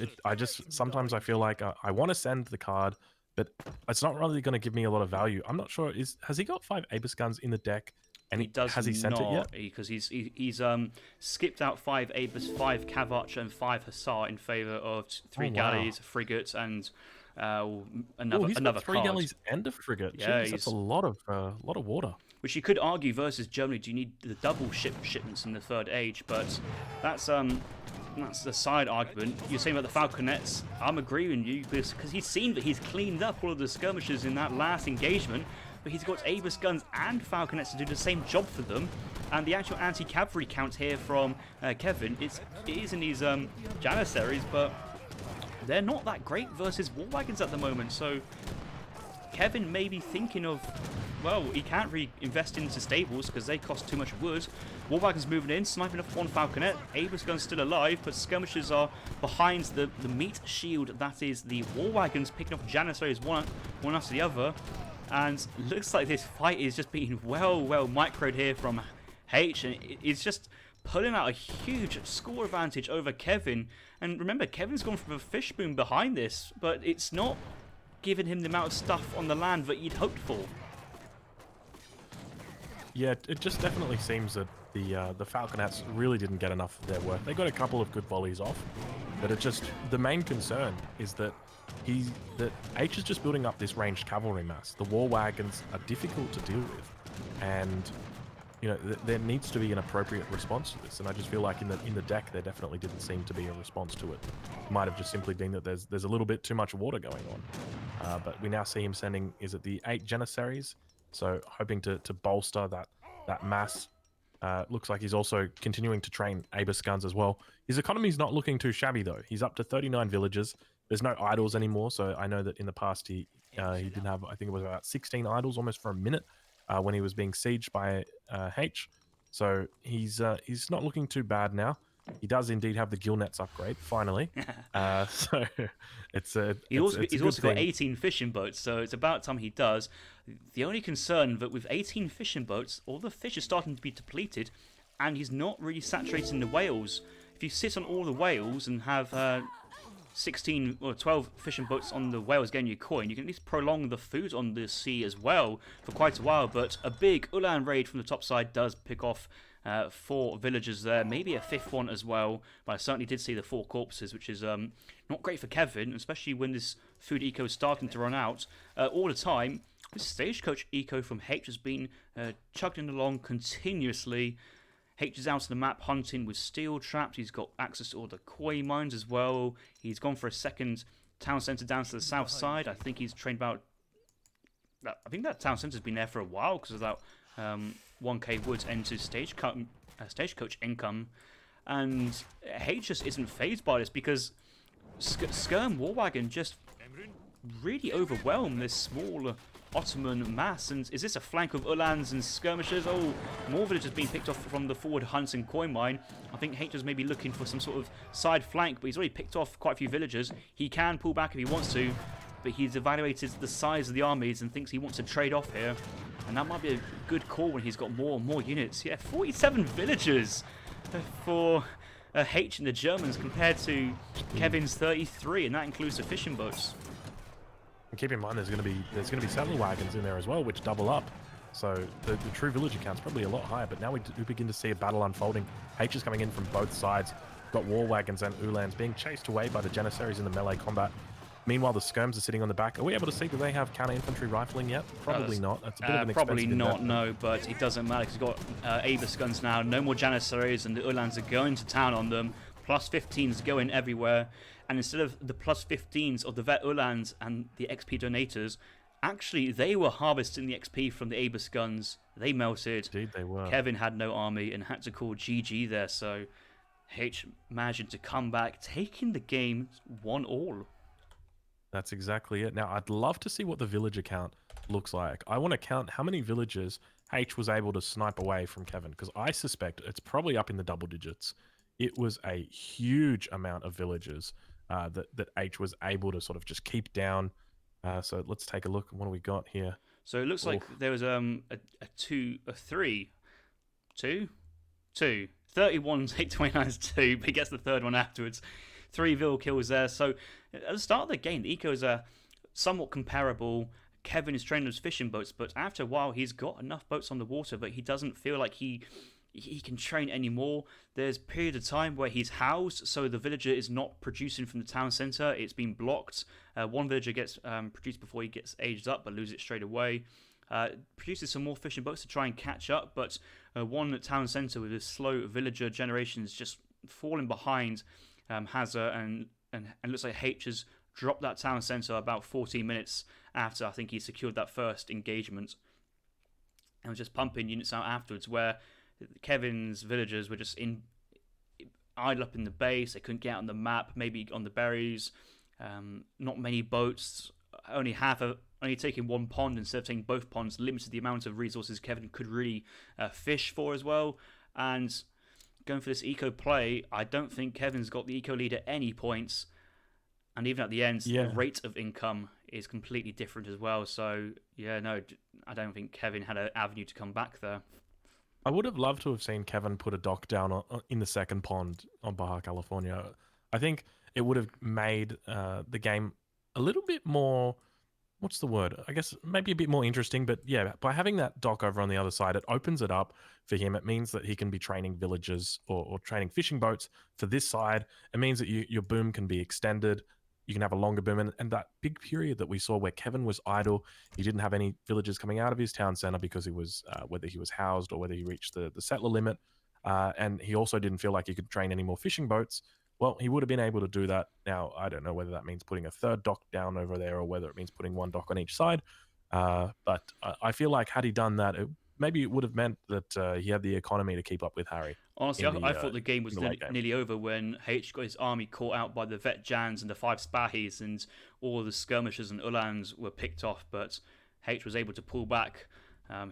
sometimes I feel like I want to send the card, but it's not really going to give me a lot of value. I'm not sure. Has he got 5 Abus guns in the deck? And has he sent it yet? Because he's skipped out 5 Abus, 5 Cav Archer, and 5 Hussar in favour of 3 galleys, a frigate, and another 3 card. galleys and a frigate. Yeah, jeez, that's a lot of water. Which you could argue versus Germany, do you need the double shipments in the third age? But that's the side argument. You're saying about the Falconets. I'm agreeing with you, because he's seen that he's cleaned up all of the skirmishes in that last engagement. But he's got Abus guns and Falconets to do the same job for them. And the actual anti-cavalry count here from Kévin, it is in these Janissaries, but they're not that great versus war wagons at the moment. So Kévin may be thinking of, well, he can't really invest into stables because they cost too much wood. War Wagon's moving in, sniping off one Falconet. Avis Gun's still alive, but skirmishers are behind the meat shield. That is the War Wagons picking off Janissaries one after the other. And looks like this fight is just being well microed here from Haitch. And it's just pulling out a huge score advantage over Kévin. And remember, Kevin's gone from a fishbone behind this, but it's not giving him the amount of stuff on the land that you'd hoped for. Yeah, it just definitely seems that the Falconets really didn't get enough of their work. They got a couple of good volleys off, but the main concern is that H is just building up this ranged cavalry mass. The war wagons are difficult to deal with, and there needs to be an appropriate response to this. And I just feel like in the deck there definitely didn't seem to be a response to it. It might have just simply been that there's a little bit too much water going on. But we now see him sending, is it the 8 Janissaries? So hoping to bolster that mass. Looks like he's also continuing to train Abus guns as well. His economy's not looking too shabby though. He's up to 39 villages. There's no idols anymore, so I know that in the past he did have, I think it was about 16 idols almost for a minute when he was being sieged by Haitch. So he's not looking too bad now. He does indeed have the gill nets upgrade finally. So he's also got 18 fishing boats, so it's about time he does. The only concern that with 18 fishing boats, all the fish are starting to be depleted, and he's not really saturating the whales. If you sit on all the whales and have 16 or 12 fishing boats on the whales getting your coin, you can at least prolong the food on the sea as well for quite a while. But a big Ulan raid from the top side does pick off 4 villagers there, maybe a 5th one as well, but I certainly did see the 4 corpses, which is not great for Kévin, especially when this food eco is starting to run out all the time. This stagecoach eco from Haitch has been chugging along continuously. Haitch is out on the map hunting with steel traps. He's got access to all the koi mines as well. He's gone for a second town centre down to the south side. I think he's trained about... I think that town centre's been there for a while because of that 1k woods into stagecoach income. And Haitch just isn't phased by this because Skirm Warwagon just really overwhelmed this small Ottoman mass. And is this a flank of Ulans and skirmishers? Oh, more villagers being picked off from the forward hunts and coin mine. I think Haitch is maybe looking for some sort of side flank, but he's already picked off quite a few villagers. He can pull back if he wants to, but he's evaluated the size of the armies and thinks he wants to trade off here. And that might be a good call when he's got more and more units. Yeah, 47 villagers for Haitch and the Germans compared to Kevin's 33, and that includes the fishing boats. And keep in mind, there's going to be saddle wagons in there as well, which double up. So the true villager count's probably a lot higher. But now we begin to see a battle unfolding. H is coming in from both sides. Got war wagons and Ulans being chased away by the Janissaries in the melee combat. Meanwhile, the skirms are sitting on the back. Are we able to see, do they have counter infantry rifling yet? Probably not. That's a bit of an probably not, investment. no, but it doesn't matter because he's got Avis guns now. No more Janissaries, and the Ulans are going to town on them. Plus 15s going everywhere. And instead of the plus 15s of the Vet Ulans and the XP donators, actually they were harvesting the XP from the Avis guns. They melted. Indeed, they were. Kévin had no army and had to call GG there, so H managed to come back, taking the game 1-all. That's exactly it. Now, I'd love to see what the villager count looks like. I want to count how many villagers H was able to snipe away from Kévin, because I suspect it's probably up in the double digits. It was a huge amount of villagers that H was able to sort of just keep down. So let's take a look. What do we got here? So it looks like there was a 31's 829's 2, but he gets the third one afterwards. 3 vill kills there. So at the start of the game, the ecos are somewhat comparable. Kévin is training those fishing boats, but after a while, he's got enough boats on the water, but he doesn't feel like he can train anymore. There's a period of time where he's housed, so the villager is not producing from the town centre. It's been blocked. One villager gets produced before he gets aged up, but loses it straight away. Produces some more fishing boats to try and catch up, but one town centre with his slow villager generation is just falling behind Hazard, and looks like Haitch has dropped that town centre about 14 minutes after I think he secured that first engagement. And was just pumping units out afterwards, where Kevin's villagers were just idle up in the base. They couldn't get on the map, maybe on the berries. Not many boats. Only half only taking one pond instead of taking both ponds limited the amount of resources Kévin could really fish for as well. And going for this eco play, I don't think Kévin's got the eco lead at any points. And even at the end, the rate of income is completely different as well. So, yeah, no, I don't think Kévin had an avenue to come back there. I would have loved to have seen Kévin put a dock down in the second pond on Baja California. I think it would have made the game a little bit more, what's the word? I guess maybe a bit more interesting. But yeah, by having that dock over on the other side, it opens it up for him. It means that he can be training villagers or training fishing boats for this side. It means that your boom can be extended. You can have a longer boom. And that big period that we saw where Kévin was idle, he didn't have any villagers coming out of his town center because he was, whether he was housed or whether he reached the settler limit. And he also didn't feel like he could train any more fishing boats. Well, he would have been able to do that. Now, I don't know whether that means putting a third dock down over there or whether it means putting one dock on each side. But I feel like had he done that, maybe it would have meant that he had the economy to keep up with Harry. Honestly, I thought the game was nearly over when Haitch got his army caught out by the Vet Jans and the 5 Spahis, and all the skirmishers and Ulans were picked off, but Haitch was able to pull back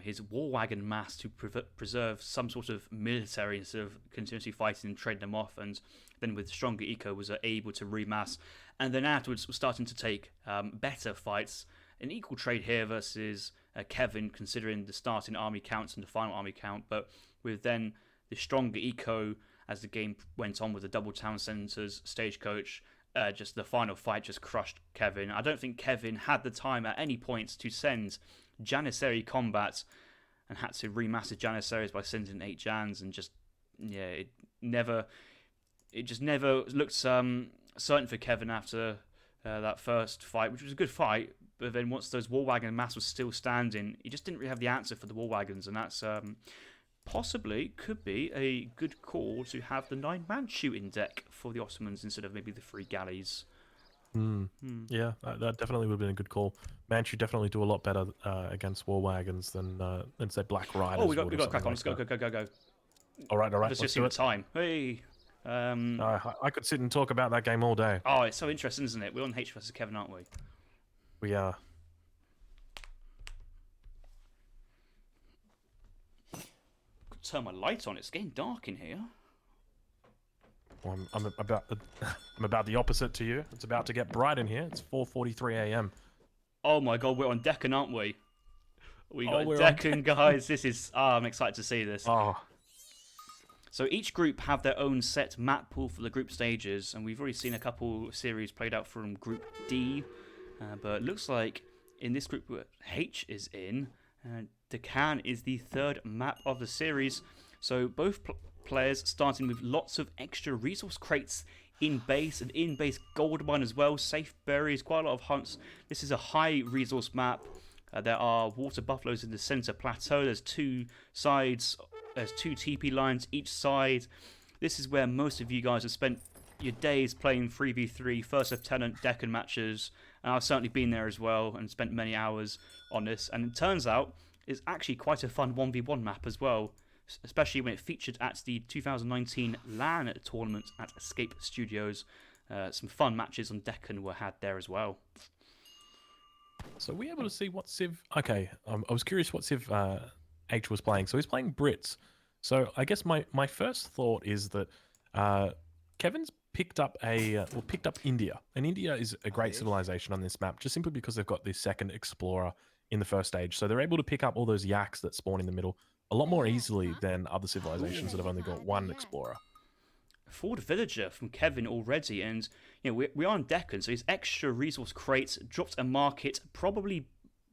his war wagon mass to preserve some sort of military instead of continuously fighting and trading them off, and then with stronger eco was able to remass, and then afterwards was starting to take better fights. An equal trade here versus Kévin, considering the starting army counts and the final army count, but with then the stronger eco as the game went on with the double town centers, stagecoach, just the final fight just crushed Kévin. I don't think Kévin had the time at any point to send Janissary combat and had to remass his Janissaries by sending 8 Jans, and just, yeah, it just never looked certain for Kévin after that first fight, which was a good fight. But then once those war wagon mass was still standing, he just didn't really have the answer for the war wagons, and that's possibly could be a good call to have the 9-man shooting deck for the Ottomans instead of maybe the 3 galleys. Yeah, that definitely would have been a good call. Manchu definitely do a lot better against war wagons than say Black Riders. Oh, we got to crack on. Let's go. All right. Let's just see the time. Hey. I could sit and talk about that game all day. Oh, it's so interesting, isn't it? We're on Haitch versus Kévin, aren't we? We are. Turn my light on. It's getting dark in here. Well, I'm about the opposite to you. It's about to get bright in here. It's 4:43 a.m. Oh my god, we're on Deccan, aren't we? We got Deccan, guys. This is. I'm excited to see this. Oh. So each group have their own set map pool for the group stages, and we've already seen a couple series played out from Group D. But it looks like in this group Haitch is in, Deccan is the 3rd map of the series. So both players starting with lots of extra resource crates in base, and in base gold mine as well, safe berries, quite a lot of hunts. This is a high resource map. There are water buffaloes in the center plateau. There's 2 sides, there's 2 TP lines each side. This is where most of you guys have spent your days playing 3v3 First Lieutenant Deccan matches, and I've certainly been there as well and spent many hours on this, and it turns out it's actually quite a fun 1v1 map as well, especially when it featured at the 2019 LAN tournament at Escape Studios. Some fun matches on Deccan were had there as well. So we're able to see what Civ... Okay, I was curious what Civ H was playing. So he's playing Brits. So I guess my first thought is that Kevin's picked up India, and India is a great civilization on this map, just simply because they've got this second explorer in the first stage. So they're able to pick up all those yaks that spawn in the middle a lot more easily than other civilizations that have only got 1 explorer. Forward villager from Kévin already, and we are on Deccan, so his extra resource crates dropped a market, probably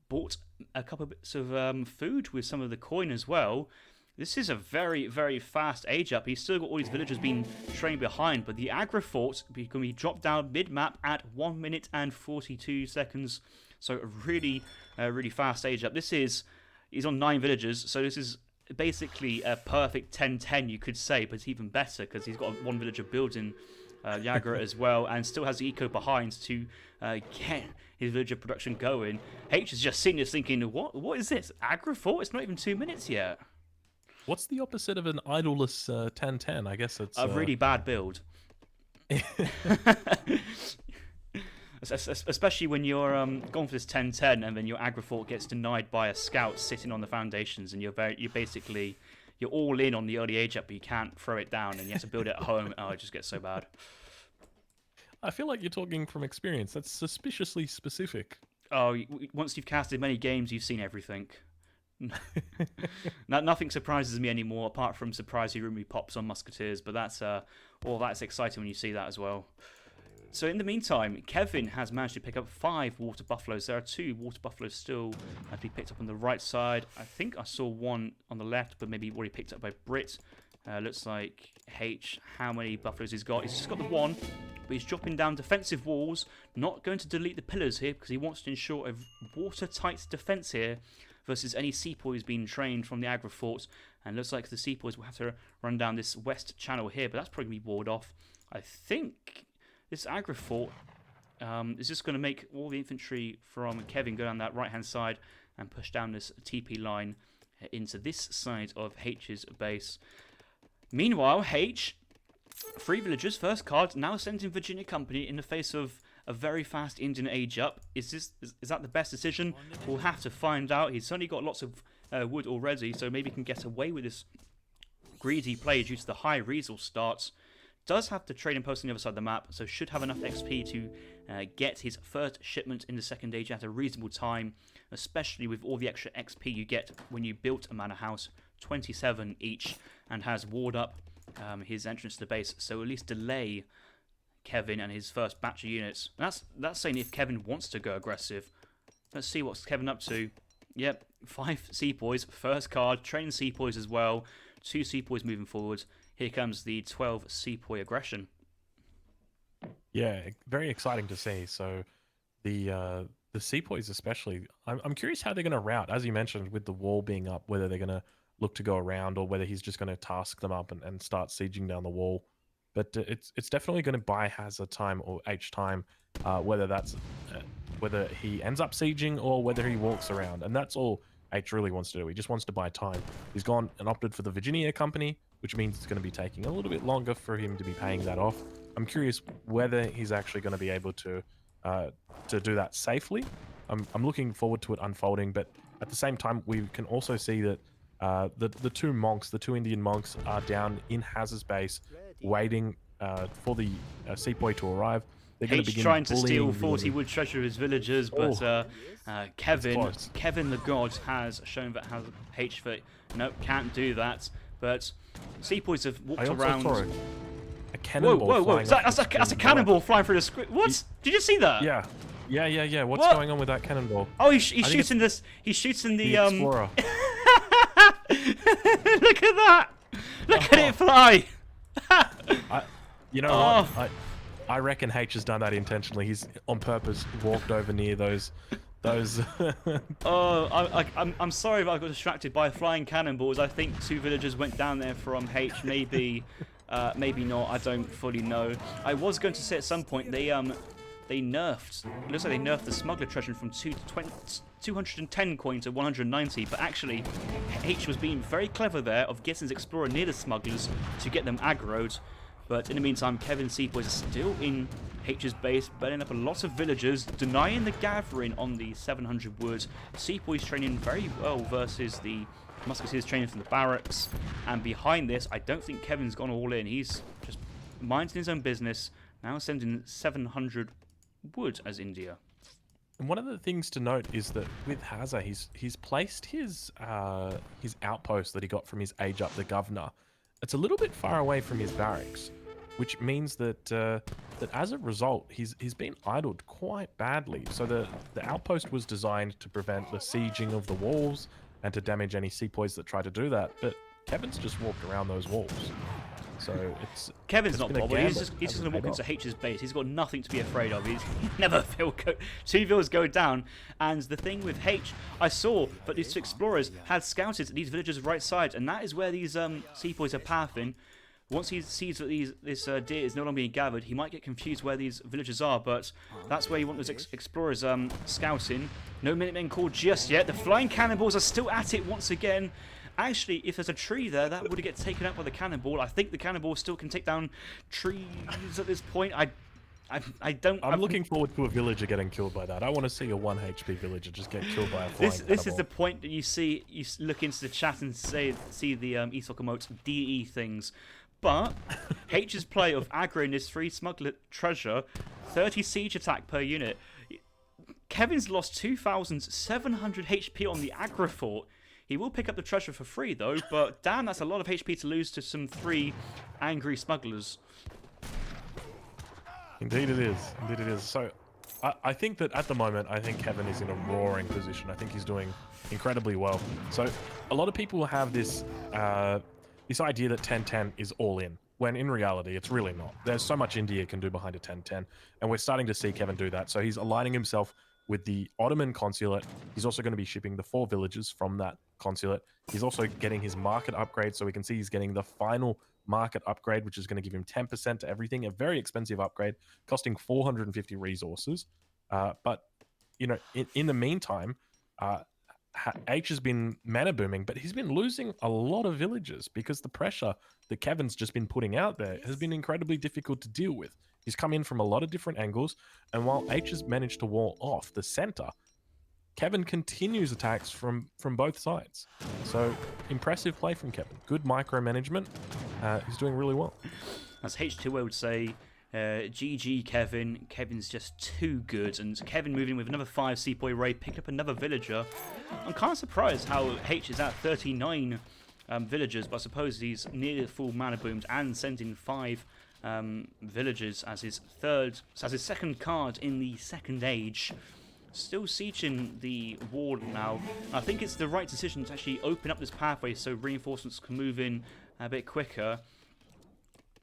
bought a couple of bits of food with some of the coin as well. This is a very, very fast age up. He's still got all these villagers being trained behind, but the aggro fort can be dropped down mid-map at 1 minute and 42 seconds. So a really, really fast age up. He's on 9 villagers, so this is basically a perfect 10-10, you could say, but it's even better because he's got 1 villager building Yagra as well, and still has the eco behind to get his villager production going. H is just sitting there thinking, what is this? Aggro fort? It's not even 2 minutes yet. What's the opposite of an idleless 10-10? I guess it's a really bad build. Especially when you're going for this 10-10 and then your aggro fort gets denied by a scout sitting on the foundations, and you're all in on the early age up, but you can't throw it down, and you have to build it at home. Oh, it just gets so bad. I feel like you're talking from experience. That's suspiciously specific. Oh, once you've casted many games, you've seen everything. Nothing surprises me anymore, apart from surprising Rumi pops on musketeers. But that's exciting when you see that as well. So in the meantime, Kévin has managed to pick up 5 water buffaloes. There are 2 water buffaloes still to be picked up on the right side. I think I saw one on the left, but maybe already picked up by Brit. Looks like Haitch, how many buffaloes he's got? He's just got the 1, but he's dropping down defensive walls. Not going to delete the pillars here because he wants to ensure a watertight defense here versus any sepoys being trained from the aggro forts. And looks like the sepoys will have to run down this west channel here, but that's probably going to be walled off. I think this aggro fort is just going to make all the infantry from Kévin go down that right-hand side and push down this TP line into this side of Haitch's base. Meanwhile, Haitch, 3 villagers, first card, now sent in Virginia Company in the face of a very fast Indian age up. Is that the best decision? We'll have to find out. He's certainly got lots of wood already, so maybe he can get away with this greedy play due to the high resource starts. Does have the trading post on the other side of the map, so should have enough XP to get his first shipment in the second age at a reasonable time, especially with all the extra XP you get when you built a manor house, 27 each, and has walled up his entrance to the base, so at least delay Kévin and his first batch of units. And that's saying if Kévin wants to go aggressive. Let's see what's Kévin up to. Yep, 5 sepoys, first card, training sepoys as well, 2 sepoys moving forward. Here comes the 12 sepoy aggression. Yeah, very exciting to see. So the sepoys especially, I'm curious how they're going to route, as you mentioned, with the wall being up, whether they're going to look to go around or whether he's just going to task them up and start sieging down the wall. But it's definitely going to buy Hazard time or H time, whether he ends up sieging or whether he walks around. And that's all H really wants to do. He just wants to buy time. He's gone and opted for the Virginia Company, which means it's going to be taking a little bit longer for him to be paying that off. I'm curious whether he's actually going to be able to do that safely. I'm looking forward to it unfolding, but at the same time, we can also see that the 2 monks, the 2 Indian monks, are down in Hazard's base, waiting for the sepoy to arrive. They're going to begin trying to steal bullying 40 wood treasure of his villagers, but Kévin the god has shown that Haitch can't do that. But sepoys have walked around. A cannonball. Whoa! That's a cannonball flying through the screen. What? Did you see that? Yeah. What's going on with that cannonball? Oh, he's shooting this. He's shooting the Explorer. Look at that! Look at it fly! What? I reckon H has done that intentionally. He's on purpose walked over near those. Oh, I'm sorry if I got distracted by flying cannonballs. I think 2 villagers went down there from H. Maybe not. I don't fully know. I was going to say at some point they nerfed. It looks like they nerfed the smuggler treasure from 210 coin to 190. But actually, H was being very clever there of getting his explorer near the smugglers to get them aggroed. But in the meantime, Kévin sepoys are still in H's base, burning up a lot of villagers, denying the gathering on the 700 wood. Sepoys training very well versus the musketeers training from the barracks. And behind this, I don't think Kévin's gone all in. He's just minding his own business, now sending 700 wood as India. And one of the things to note is that with Hazard, he's placed his outpost that he got from his age up the governor. It's a little bit far away from his barracks, which means that as a result, he's been idled quite badly. So the outpost was designed to prevent the sieging of the walls and to damage any sepoys that try to do that. But Kévin's just walked around those walls. So Kévin's not bothered. He's just going to walk into H's base. He's got nothing to be afraid of. He's never feel 2 villas go down. And the thing with H, I saw that these 2 explorers had scouted these villagers right side, and that is where these sepoys are pathing. Once he sees that this deer is no longer being gathered, he might get confused where these villagers are, but that's where you want those explorers scouting. No Minutemen called just yet. The flying cannonballs are still at it once again. Actually, if there's a tree there, that would get taken out by the cannonball. I think the cannonball still can take down trees at this point. I don't. I'm looking forward to a villager getting killed by that. I want to see a 1 HP villager just get killed by a flying This is cannibal. the point that you see. You look into the chat and see the ESOC emotes DE things, but H's play of aggroing this free smuggler treasure, 30 siege attack per unit. Kevin's lost 2,700 HP on the aggro fort. He will pick up the treasure for free though, but damn, that's a lot of HP to lose to some 3 angry smugglers. Indeed it is. Indeed it is. So I think that at the moment, I think Kévin is in a roaring position. I think he's doing incredibly well. So a lot of people have this this idea that 10-10 is all in, when in reality, it's really not. There's so much India can do behind a 10-10, and we're starting to see Kévin do that. So he's aligning himself with the Ottoman consulate. He's also going to be shipping the 4 villages from that consulate. He's also getting his market upgrade, so we can see he's getting the final market upgrade, which is going to give him 10% to everything. A very expensive upgrade, costing 450 resources. But, you know, in the meantime, H has been mana booming, but he's been losing a lot of villages because the pressure that Kevin's just been putting out there has been incredibly difficult to deal with. He's come in from a lot of different angles, and while H has managed to wall off the center, Kévin continues attacks from both sides. So, impressive play from Kévin. Good micromanagement. He's doing really well. As H2 would say, GG Kévin. Kevin's just too good. And Kévin moving with another 5 Sepoy raid, picked up another villager. I'm kind of surprised how H is at 39 villagers, but I suppose he's nearly full mana boomed and sending 5 villagers as his second card in the second age. Still sieging the wall now. I think it's the right decision to actually open up this pathway so reinforcements can move in a bit quicker.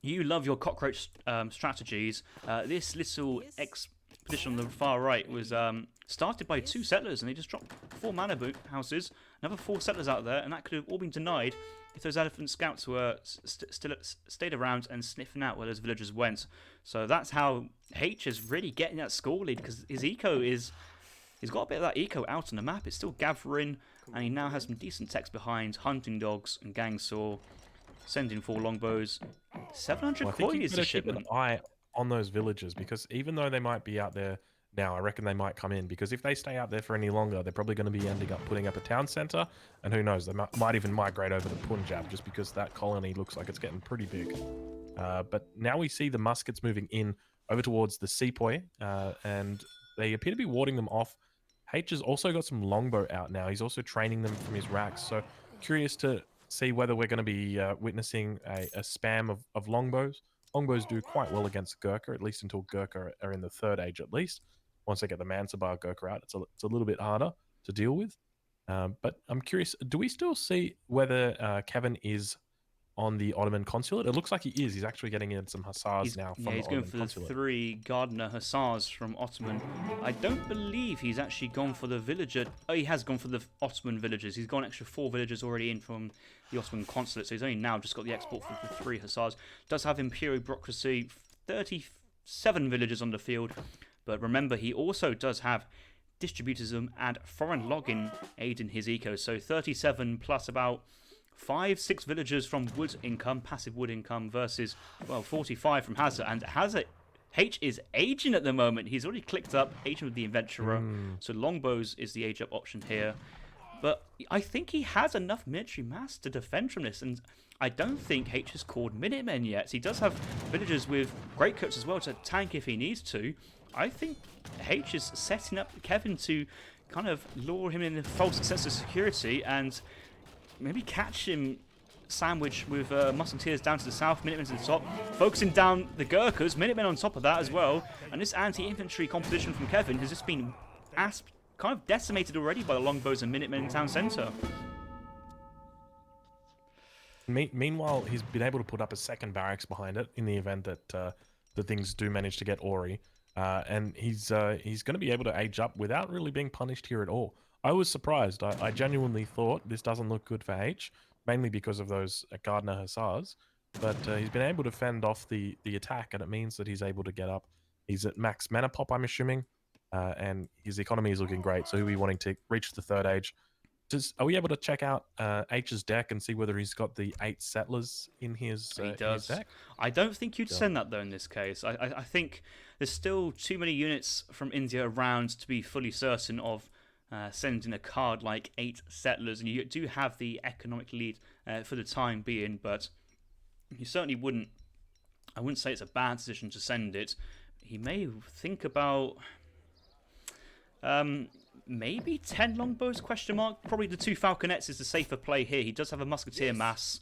You love your cockroach strategies. This little expedition on the far right was started by 2 settlers, and they just dropped 4 mana boot houses, another 4 settlers out there, and that could have all been denied if those elephant scouts were still stayed around and sniffing out where those villagers went. So that's how H is really getting that score lead, because his eco is... He's got a bit of that eco out on the map. It's still gathering, and he now has some decent text behind. Hunting dogs and gang saw. Sending 4 longbows. 700 coin is the shipment. Keep an eye on those villagers, because even though they might be out there now, I reckon they might come in, because if they stay out there for any longer, they're probably going to be ending up putting up a town centre, and who knows, they might even migrate over to Punjab, just because that colony looks like it's getting pretty big. But now we see the muskets moving in over towards the Sepoy, and they appear to be warding them off. Haitch has also got some longbow out now. He's also training them from his racks, so curious to see whether we're going to be witnessing a spam of longbows. Longbows do quite well against Gurkha, at least until Gurkha are in the 3rd age at least. Once they get the Mansabar Gurkha out, it's a little bit harder to deal with. But I'm curious, do we still see whether Kévin is on the Ottoman consulate? It looks like he is. He's actually getting in some hussars now from the he's Ottoman going for consulate. the 3 Gardener hussars from Ottoman. I don't believe he's actually gone for the villager. Oh, he has gone for the Ottoman villagers. He's got an extra 4 villagers already in from the Ottoman consulate, so he's only now just got the export for the 3 hussars. Does have Imperial bureaucracy, 37 villagers on the field, but remember, he also does have distributism and foreign login aiding his eco, so 37 plus about 5-6 villagers from wood income, passive wood income, versus, well, 45 from Hazard. And Hazard, H is aging at the moment. He's already clicked up, aging with the Adventurer. So longbows is the age up option here. But I think he has enough military mass to defend from this. And I don't think H has called Minutemen yet. So he does have villagers with greatcoats as well to tank if he needs to. I think H is setting up Kévin to kind of lure him in a false sense of security and maybe catch him sandwiched with musketeers down to the south, Minutemen to the top, focusing down the Gurkhas, Minutemen on top of that as well. And this anti-infantry composition from Kévin has just been kind of decimated already by the longbows and Minutemen in town centre. Meanwhile, he's been able to put up a 2nd barracks behind it in the event that the things do manage to get Ori. And he's going to be able to age up without really being punished here at all. I was surprised. I genuinely thought this doesn't look good for H, mainly because of those Gardner Hussars. But he's been able to fend off the attack, and it means that he's able to get up. He's at max mana pop, I'm assuming, and his economy is looking great. So he'll be wanting to reach the 3rd age. Are we able to check out H's deck and see whether he's got the 8 settlers in his, He does. his deck? I don't think you'd send that, though, in this case. I think there's still too many units from India around to be fully certain of sending a card like 8 settlers, and you do have the economic lead for the time being, but you certainly wouldn't. I wouldn't say it's a bad decision to send it. He may think about maybe 10 longbows, question mark. Probably the 2 falconets is the safer play here. He does have a musketeer mass,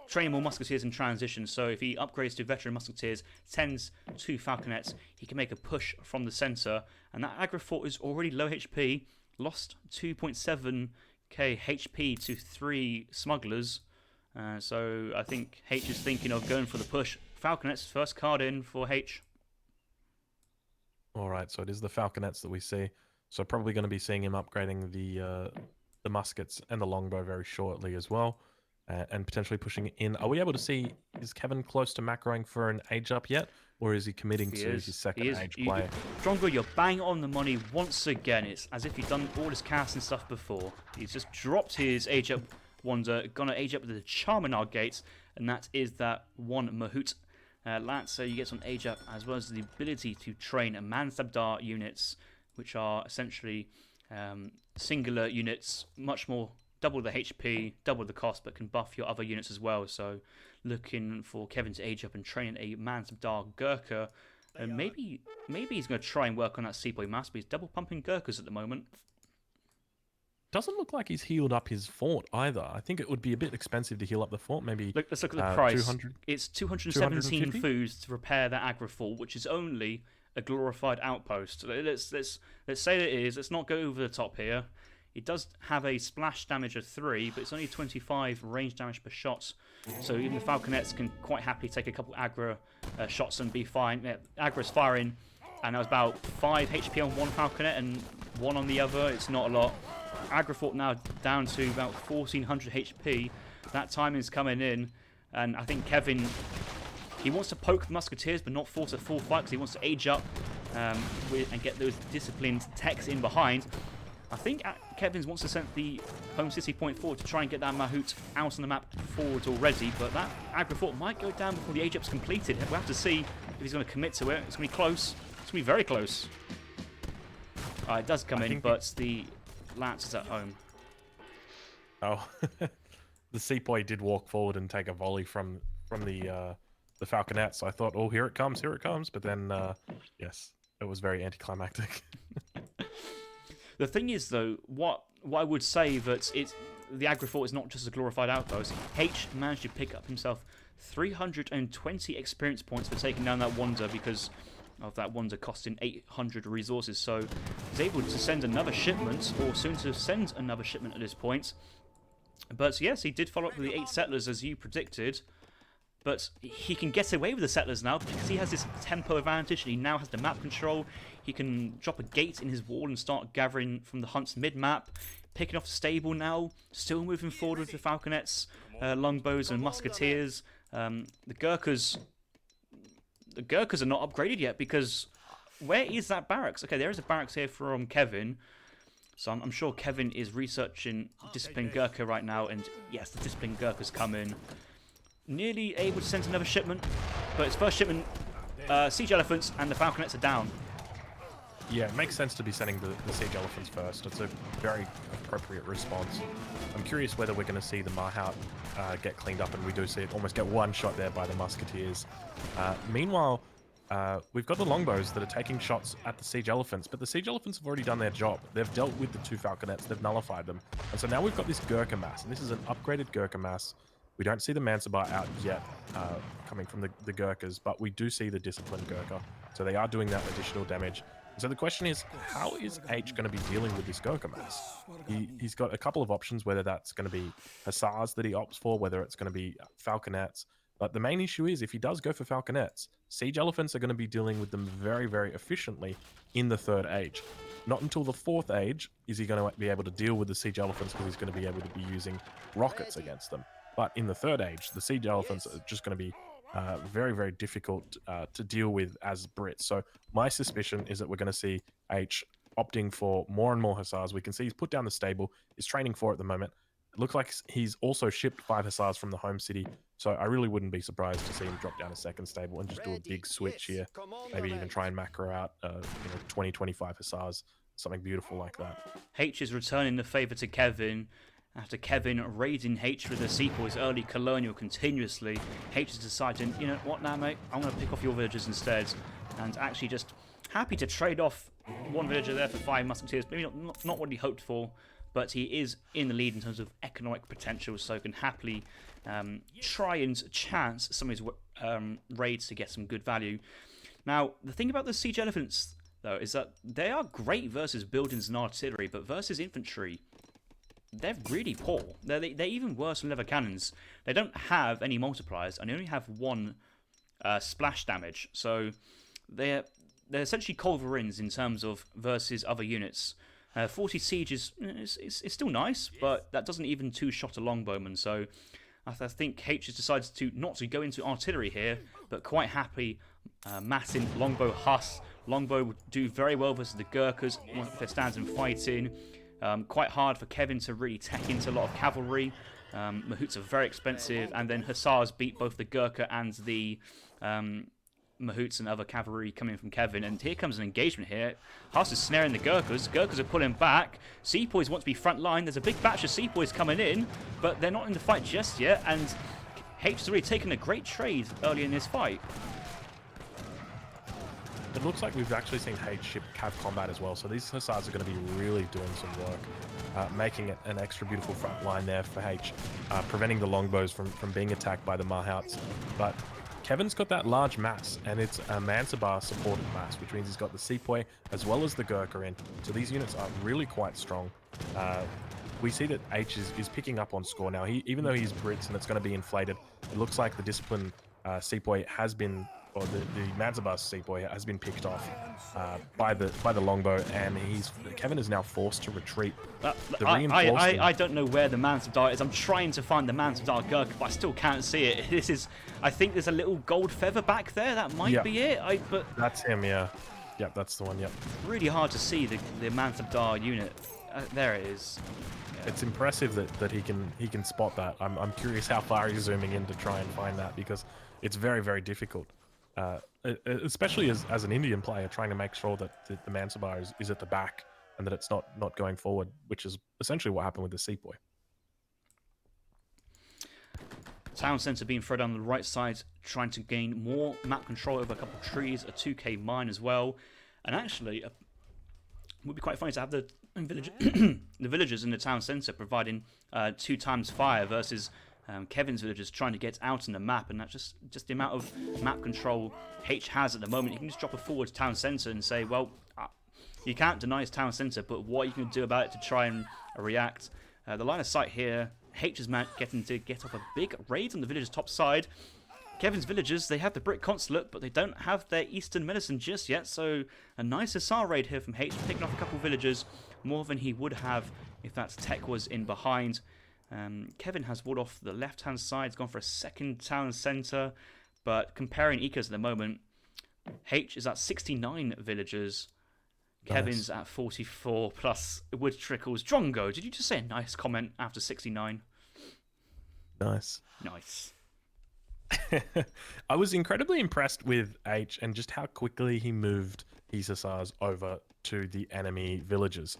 training more musketeers in transition, so if he upgrades to veteran musketeers, sends 2 falconets, he can make a push from the centre, and that aggro fort is already low HP, lost 2.7k HP to 3 smugglers, so I think Haitch is thinking of going for the push. Falconets, first card in for Haitch. Alright, so it is the falconets that we see. So probably going to be seeing him upgrading the muskets and the longbow very shortly as well. And potentially pushing in. Are we able to see, is Kévin close to macroing for an age up yet? Or is he committing to his second age play? Drongo, you're bang on the money once again. It's as if he'd done all his casts and stuff before. He's just dropped his age up wonder, gonna age up with the Charminar Gates, and that is that 1 Mahout Lance. So you get some age up, as well as the ability to train a Mansabdar units, which are essentially singular units, much more double the HP, double the cost, but can buff your other units as well. So looking for Kévin to age up and train a Mansabdar Gurkha. And maybe he's going to try and work on that Sepoy mass, but he's double pumping Gurkhas at the moment. Doesn't look like he's healed up his fort either. I think it would be a bit expensive to heal up the fort. Maybe let's look at the price. 200, it's 217 foods to repair that aggro fort, which is only a glorified outpost. Let's say that it is. Let's not go over the top here. It does have a splash damage of 3, but it's only 25 range damage per shot. So even the falconets can quite happily take a couple aggro shots and be fine. Yeah, aggro's firing, and that was about 5 HP on one falconet and 1 on the other. It's not a lot. Aggro fort now down to about 1400 HP. That timing's coming in, and I think Kévin, he wants to poke the musketeers but not force a full fight because he wants to age up and get those disciplined techs in behind. I think Kévin wants to send the home city point forward to try and get that Mahout out on the map forward already, but that aggro fort might go down before the age up's completed. We'll have to see if he's going to commit to it. It's going to be close. It's going to be very close. It does come in, but the Lance is at home. Oh, the Sepoy did walk forward and take a volley from the falconet. So I thought, oh, here it comes. But then, yes, it was very anticlimactic. The thing is, though, what I would say that the aggro fort is not just a glorified outpost. Haitch managed to pick up himself 320 experience points for taking down that wonder because of that wonder costing 800 resources. So he's able to send another shipment, or soon to send another shipment at this point. But yes, he did follow up with the 8 settlers as you predicted. But he can get away with the settlers now because he has this tempo advantage and he now has the map control. He can drop a gate in his wall and start gathering from the hunts mid-map. Picking off stable now, still moving forward with the falconets, longbows and musketeers. The Gurkhas are not upgraded yet because where is that barracks? Okay, there is a barracks here from Kévin. So I'm sure Kévin is researching Disciplined Gurkha right now, and yes, the Disciplined Gurkhas come in. Nearly able to send another shipment, but its first shipment, siege elephants and the falconets are down. Yeah, it makes sense to be sending the siege elephants first. It's a very appropriate response. I'm curious whether we're going to see the Mahout get cleaned up, and we do see it almost get one shot there by the musketeers. Meanwhile, we've got the longbows that are taking shots at the siege elephants, but the siege elephants have already done their job. They've dealt with the 2 falconets, they've nullified them. And so now we've got this Gurkha mass, and this is an upgraded Gurkha mass. We don't see the Mansabar out yet coming from the Gurkhas, but we do see the Disciplined Gurkha. So they are doing that additional damage. So the question is, how is H going to be dealing with this Gurkha mass? He's got a couple of options, whether that's going to be Hussars that he opts for, whether it's going to be Falconets. But the main issue is, if he does go for Falconets, Siege Elephants are going to be dealing with them very, very efficiently in the 3rd age. Not until the 4th age is he going to be able to deal with the Siege Elephants, because he's going to be able to be using rockets against them. But in the 3rd age, the Siege Elephants are just going to be very, very difficult to deal with as Brits. So my suspicion is that we're going to see H opting for more and more Hussars. We can see he's put down the stable, is training for at the moment. It looks like he's also shipped 5 Hussars from the home city So I really wouldn't be surprised to see him drop down a second stable and just do a big switch here. Maybe even try and macro out, 20, 25 Hussars, something beautiful like that. Haitch is returning the favour to Kévin. After Kévin raiding Haitch with the sepoys early colonial continuously, Haitch is deciding, you know what now, mate? I'm going to pick off your villagers instead. And actually just happy to trade off one villager there for 5 musketeers. Maybe not what he hoped for, but he is in the lead in terms of economic potential, so can happily try and chance some of his raids to get some good value. Now, the thing about the siege elephants, though, is that they are great versus buildings and artillery, but versus infantry, they're really poor. They're even worse than leather cannons. They don't have any multipliers, and they only have 1 splash damage. So they're essentially culverins in terms of versus other units. 40 siege is still nice, but that doesn't even two-shot a longbowman. So I think Haitch has decided to not to go into artillery here, but quite happy massing longbow Huss. Longbow would do very well versus the Gurkhas if they're standing fighting. Quite hard for Kévin to really tech into a lot of cavalry. Mahouts are very expensive, and then Hussars beat both the Gurkha and the Mahouts and other cavalry coming from Kévin. And here comes an engagement here. Huss is snaring the Gurkhas. Gurkhas are pulling back. Sepoys want to be front line. There's a big batch of Sepoys coming in, but they're not in the fight just yet. And Haitch has really taken a great trade early in this fight. It looks like we've actually seen Haitch ship cav combat as well, so these Hussars are going to be really doing some work, making it an extra beautiful front line there for Haitch, preventing the longbows from being attacked by the Mahouts. But Kevin's got that large mass, and it's a Mansabar supported mass, which means he's got the Sepoy as well as the Gurkha in, so these units are really quite strong. We see that H is picking up on score now. Even though he's Brits and it's going to be inflated, it looks like the discipline Sepoy has been, or the Mansabar Sepoy has been picked off by the longbow, and Kévin is now forced to retreat. I don't know where the Mansabar is. I'm trying to find the Mansabar Gurkha, but I still can't see it. I think there's a little gold feather back there. That might be it. But that's him. Yeah. Yep, that's the one. Yep. Really hard to see the Mansabar unit. There it is. Yeah. It's impressive that he can spot that. I'm curious how far he's zooming in to try and find that, because it's very, very difficult. Especially as an Indian player, trying to make sure that the Mansabar is at the back and that it's not going forward, which is essentially what happened with the Sepoy. Town centre being thrown down the right side, trying to gain more map control over a couple of trees, a 2k mine as well. And actually, it would be quite funny to have the villagers in the town centre providing 2 times fire versus Kevin's villagers trying to get out on the map, and that's just the amount of map control Haitch has at the moment. You can just drop a forward to town centre and say, well, you can't deny his town centre, but what are you going to do about it to try and react? The line of sight here, Haitch is getting to get off a big raid on the village's top side. Kevin's villagers, they have the Brit Consulate, but they don't have their Eastern Medicine just yet, so a nice Hussar raid here from Haitch, picking off a couple of villagers, more than he would have if that tech was in behind. Kévin has walled off the left-hand side, he's gone for a second town centre, but comparing ecos at the moment, Haitch is at 69 villagers, nice. Kevin's at 44 plus wood trickles. Drongo, did you just say a nice comment after 69? Nice. Nice. I was incredibly impressed with H and just how quickly he moved his Hussars over to the enemy villages.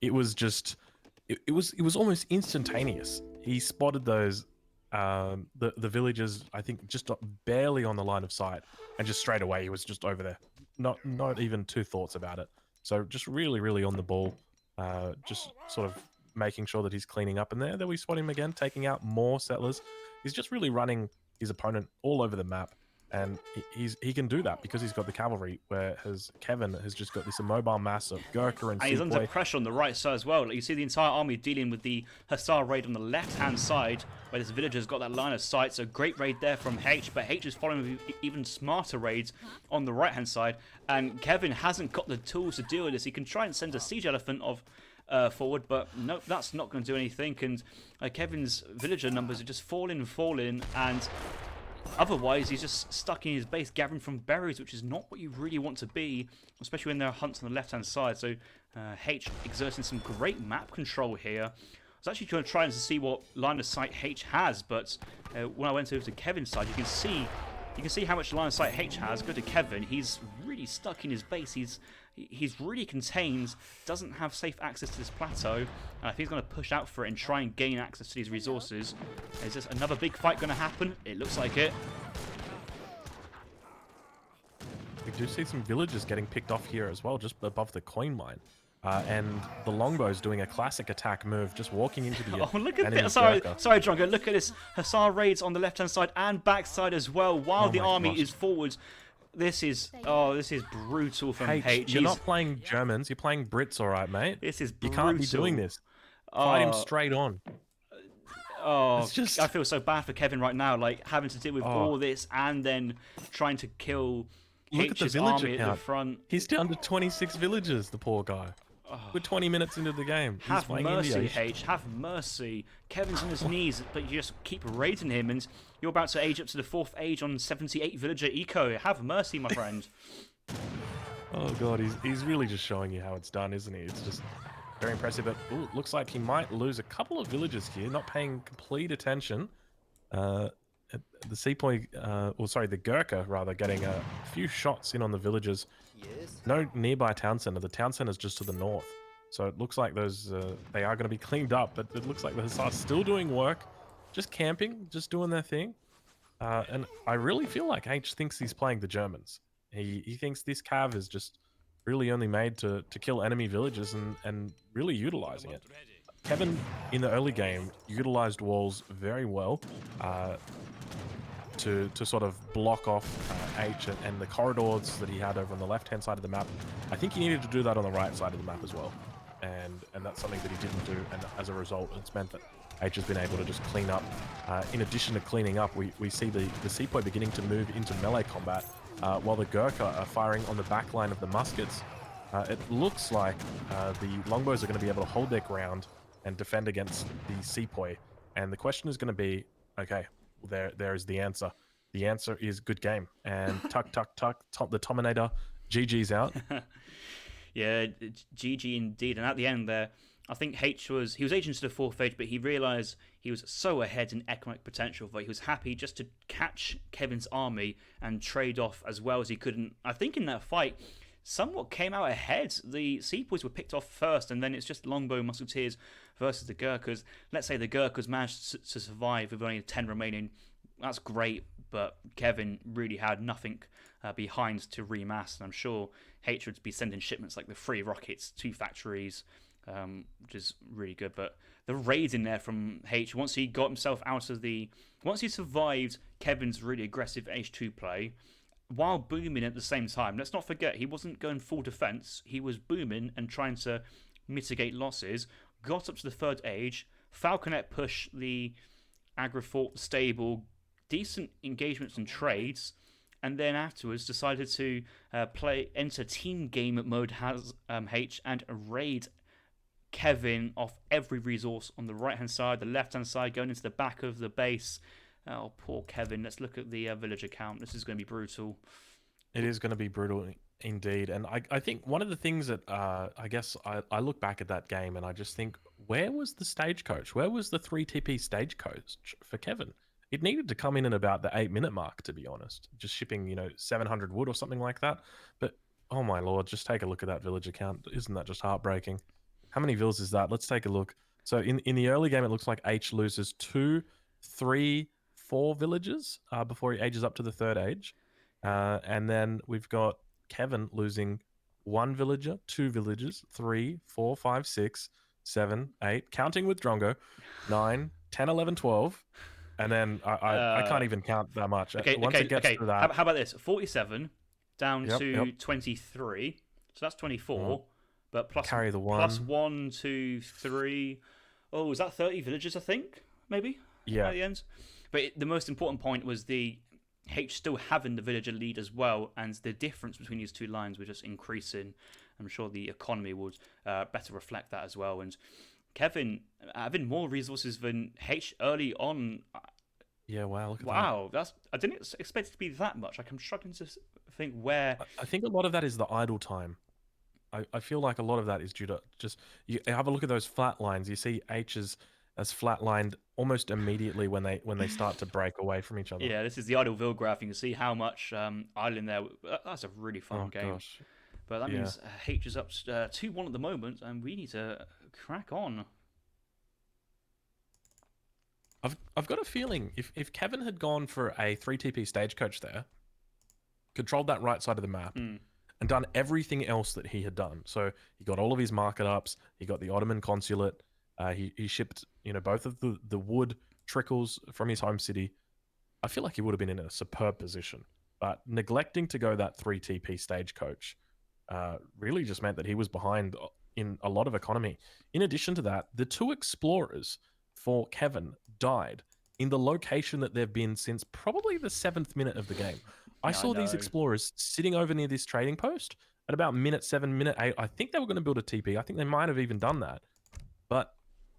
It was just... It was almost instantaneous. He spotted those the villagers, I think, just barely on the line of sight, and just straight away he was just over there. Not even 2 thoughts about it. So just really on the ball, just sort of making sure that he's cleaning up. And there we spot him again, taking out more settlers. He's just really running his opponent all over the map. And he can do that because he's got the cavalry, whereas Kévin has just got this immobile mass of Gurkha and Sepoy. He's under pressure on the right side as well. Like, you see the entire army dealing with the Hussar raid on the left-hand side, where this villager's got that line of sight. So great raid there from Haitch, but Haitch is following with even smarter raids on the right-hand side. And Kévin hasn't got the tools to deal with this. He can try and send a siege elephant forward, but no, that's not going to do anything. And Kevin's villager numbers are just falling, and otherwise, he's just stuck in his base, gathering from berries, which is not what you really want to be, especially when there are hunts on the left-hand side. So, Haitch exerting some great map control here. was actually trying to see what line of sight Haitch has, but when I went over to Kévin's side, you can see how much line of sight Haitch has. Go to Kévin, he's really stuck in his base. He's really contained, doesn't have safe access to this plateau, and I think he's going to push out for it and try and gain access to these resources. Is this another big fight going to happen? It looks like it. We do see some villagers getting picked off here as well, just above the coin mine. And the longbow's doing a classic attack move, just walking into the oh, look at this. Sorry, Drongo. Look at this. Hussar raids on the left-hand side and backside as well, while the army is forward. This is brutal from Haitch. You're not playing Germans, you're playing Brits, all right, mate. This is brutal. You can't be doing this. Fight him straight on. Oh, I feel so bad for Kévin right now, like having to deal with all this and then trying to kill Haitch's army at the front. He's down to 26 villagers, the poor guy. We're 20 minutes into the game. Have mercy, Haitch. Have mercy. Kévin's on his knees, but you just keep raiding him, and you're about to age up to the 4th age on 78 villager eco. Have mercy, my friend. Oh god, he's really just showing you how it's done, isn't he? It's just very impressive. But ooh, looks like he might lose a couple of villagers here, not paying complete attention. The Sepoy, the Gurkha rather, getting a few shots in on the villagers. No nearby town center. The town center is just to the north, so it looks like those they are going to be cleaned up. But it looks like the Hussars still doing work, just camping, just doing their thing. And I really feel like H thinks he's playing the Germans. He thinks this cav is just really only made to kill enemy villages and really utilizing it. Kévin in the early game utilized walls very well. To sort of block off H and the corridors that he had over on the left-hand side of the map. I think he needed to do that on the right side of the map as well. And that's something that he didn't do, and as a result, it's meant that H has been able to just clean up. In addition to cleaning up, we see the Sepoy beginning to move into melee combat, while the Gurkha are firing on the back line of the muskets. It looks like the longbows are going to be able to hold their ground and defend against the Sepoy. And the question is going to be, okay, there is the answer. The answer is good game. And tuck, the Tominator, GG's out. Yeah, GG indeed. And at the end there, I think Haitch was aging to the 4th age, but he realised he was so ahead in economic potential that he was happy just to catch Kévin's army and trade off as well as he could. And I think in that fight, somewhat came out ahead. The Sepoys were picked off first, and then it's just longbow musketeers versus the Gurkhas. Let's say the Gurkhas managed to survive with only 10 remaining. That's great, but Kévin really had nothing behind to remass, and I'm sure Haitch would be sending shipments like the 3 rockets, 2 factories, which is really good. But the raids in there from Haitch, once he got himself out of once he survived Kévin's really aggressive H2 play, while booming at the same time. Let's not forget, he wasn't going full defense. He was booming and trying to mitigate losses. Got up to the 3rd age. Falconet pushed the Agrifort stable, decent engagements and trades, and then afterwards decided to enter team game mode as H and raid Kévin off every resource on the right hand side, the left hand side, going into the back of the base. Oh, poor Kévin. Let's look at the villager count. This is going to be brutal. It is going to be brutal indeed. And I think one of the things that I guess I look back at that game and I just think, where was the stagecoach? Where was the 3TP stagecoach for Kévin? It needed to come in at about the 8-minute mark, to be honest. Just shipping, 700 wood or something like that. But, oh my lord, just take a look at that villager count. Isn't that just heartbreaking? How many villas is that? Let's take a look. So in the early game, it looks like H loses 2, 3, 4 villagers before he ages up to the 3rd age. And then we've got Kévin losing 1 villager, 2 villagers, 3, 4, 5, 6, 7, 8, counting with Drongo, 9, 10, 11, 12. And then I can't even count that much. Once it gets to that... How about this? 47 down to 23. So that's 24. But plus, carry the 1. Plus 1, 2, 3. Oh, is that 30 villagers, I think? Maybe? Yeah. At the end? But the most important point was the H still having the villager lead as well, and the difference between these two lines was just increasing. I'm sure the economy would better reflect that as well. And Kévin having more resources than H early on. Yeah, wow, look at that. I didn't expect it to be that much. Like, I'm struggling to think where... I think a lot of that is the idle time. I feel like a lot of that is due to just you have a look at those flat lines. You see H as flatlined almost immediately when they start to break away from each other. Yeah, this is the Idleville graph. You can see how much idling there. That's a really fun Oh game. gosh. But that Yeah. means H is up 2-1 at the moment, and we need to crack on. I've got a feeling if Kevin had gone for a 3 TP stagecoach there, controlled that right side of the map, Mm. and done everything else that he had done. So he got all of his market ups. He got the Ottoman consulate. He shipped both of the wood trickles from his home city. I feel like he would have been in a superb position, but neglecting to go that 3 TP stagecoach really just meant that he was behind in a lot of economy. In addition to that, the 2 explorers for Kévin died in the location that they've been since probably the 7th minute of the game. I Yeah, saw these know. explorers sitting over near this trading post at about minute 7, minute 8. I think they were going to build a TP. I think they might have even done that. But,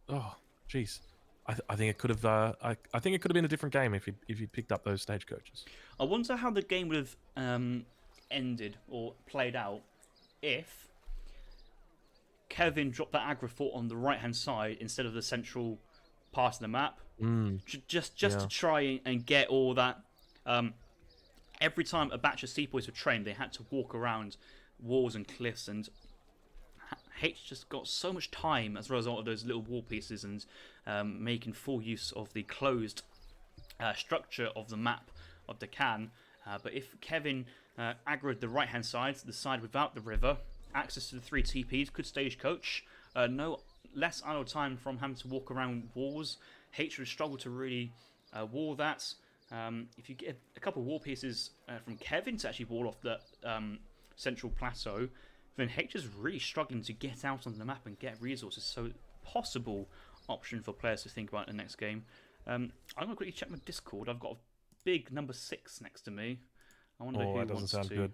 oh, jeez. I think it could have. I think it could have been a different game if you picked up those stagecoaches. I wonder how the game would have ended or played out if Kévin dropped that aggro fort on the right-hand side instead of the central part of the map. Just to try and get all that. Every time a batch of sepoys were trained, they had to walk around walls and cliffs, and Haitch just got so much time as a result of those little wall pieces and making full use of the closed structure of the map of the can. But if Kévin aggroed the right-hand side, the side without the river, access to the 3 TPs, could stagecoach, no less idle time from having to walk around walls. Haitch would struggle to really wall that. If you get a couple of wall pieces from Kévin to actually wall off the central plateau, then Haitch is really struggling to get out on the map and get resources. So, possible option for players to think about in the next game. I'm going to quickly check my Discord. I've got a big number 6 next to me. I wonder who That doesn't wants sound to. good.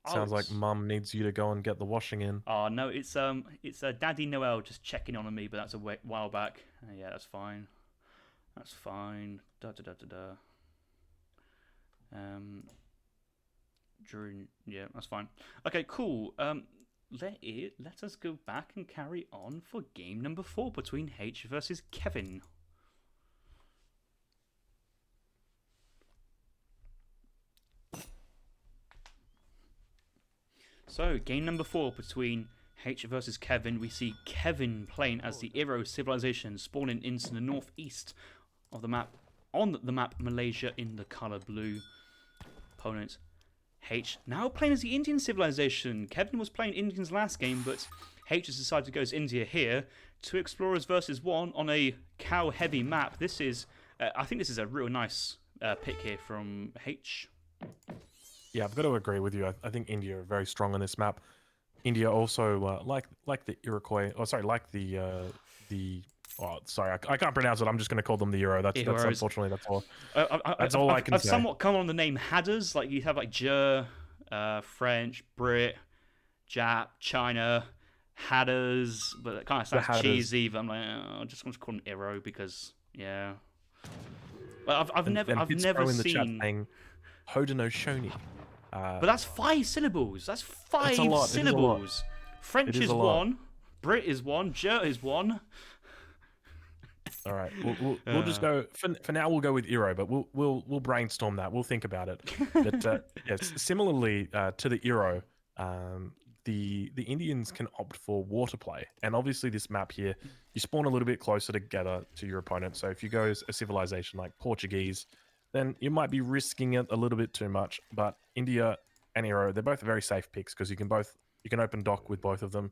Oh, Sounds like Mum needs you to go and get the washing in. Oh no, it's Daddy Noel just checking on me, but that's a while back. Yeah, that's fine. That's fine. Da da da da da. Yeah, that's fine. Okay, cool. Let us go back and carry on for game number 4 between Haitch versus Kévin. So, game number 4 between Haitch versus Kévin. We see Kévin playing as the Iro civilization, spawning into the northeast of the map, on the map Malaysia in the colour blue. Opponent Haitch now playing as the Indian civilization. Kévin was playing Indians last game, but Haitch has decided to go as India here. 2 explorers versus 1 on a cow-heavy map. This is, I think this is a real nice pick here from Haitch. Yeah, I've got to agree with you. I think India are very strong on this map. India also like the Iroquois. Oh, sorry, like the. Oh, sorry, I can't pronounce it. I'm just going to call them the Euro. That's unfortunately that's all. That's all I can say. I've somewhat come on the name Hadders. Like you have like Ger, French, Brit, Jap, China, Hadders, but it kind of sounds cheesy. But I'm like, I just want to call them Euro because yeah. Well, I've never seen Haudenosaunee. But that's 5 syllables. That's 5 syllables. French is 1, Brit is 1, Ger is 1. All right, we'll just go for now. We'll go with Euro, but we'll brainstorm that. We'll think about it. But yes, similarly to the Euro, the Indians can opt for water play, and obviously this map here, you spawn a little bit closer together to your opponent. So if you go as a civilization like Portuguese, then you might be risking it a little bit too much. But India and Euro, they're both very safe picks because you can open dock with both of them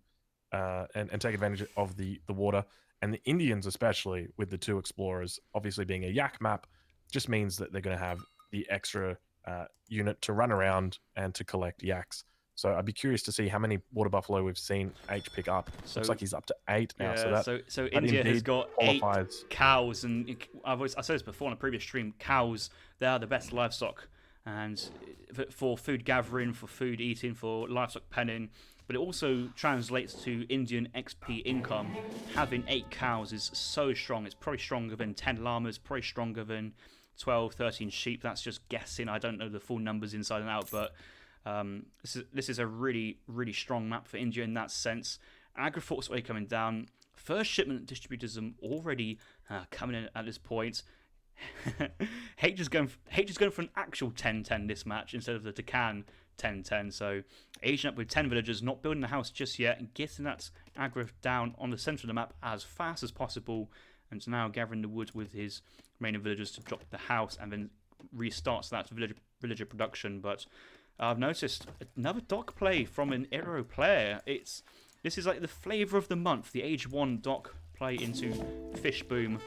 and take advantage of the water. And the Indians, especially with the 2 explorers, obviously being a yak map, just means that they're going to have the extra unit to run around and to collect yaks. So I'd be curious to see how many water buffalo we've seen H pick up. Looks like he's up to 8 now. Yeah, so India has got qualifies. 8 cows, and I said this before on a previous stream. Cows, they are the best livestock, and for food gathering, for food eating, for livestock penning. But it also translates to Indian XP income. Having 8 cows is so strong. It's probably stronger than 10 llamas, probably stronger than 12, 13 sheep. That's just guessing. I don't know the full numbers inside and out, but This is a really, really strong map for India in that sense. Agri-Force Way coming down. First shipment distributism already coming in at this point. Haitch is going for an actual 10-10 this match instead of the Deccan 10-10. So aging up with 10 villagers, not building the house just yet, and getting that aggro down on the centre of the map as fast as possible. And so now gathering the wood with his remaining villagers to drop the house and then restarts that villager production. But I've noticed another dock play from an Aero player. This is like the flavour of the month, the Age 1 dock play into Fish Boom.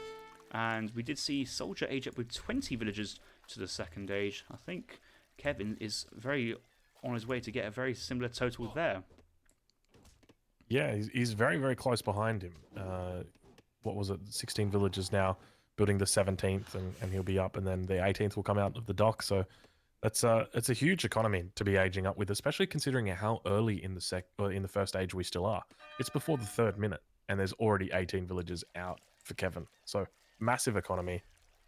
And we did see Soldier age up with 20 villagers to the second age. I think Kévin is very on his way to get a very similar total there. Yeah, he's very, very close behind him. What was it, 16 villagers now, building the 17th, and he'll be up, and then the 18th will come out of the dock. So it's a huge economy to be aging up with, especially considering how early in the first age we still are. It's before the 3rd minute, and there's already 18 villagers out for Kévin. So massive economy.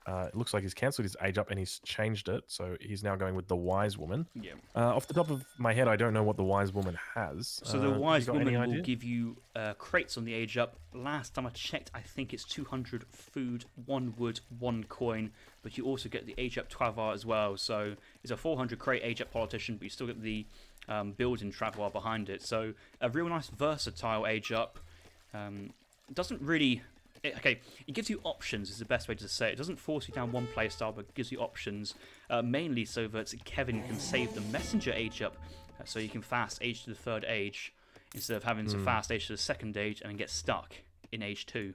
It looks like he's cancelled his age up and he's changed it, so he's now going with the Wise Woman. Yeah. Off the top of my head, I don't know what the Wise Woman has. So the Wise Woman will give you crates on the age up. Last time I checked, I think it's 200 food, 1 wood, 1 coin, but you also get the age up 12R as well. So it's a 400 crate age up politician, but you still get the build-in travel behind it. So a real nice versatile age up. Doesn't really... it gives you options is the best way to say it. It doesn't force you down one playstyle, but it gives you options, mainly so that Kévin can save the messenger age up, so you can fast age to the 3rd age, instead of having to fast age to the 2nd age and get stuck in age 2.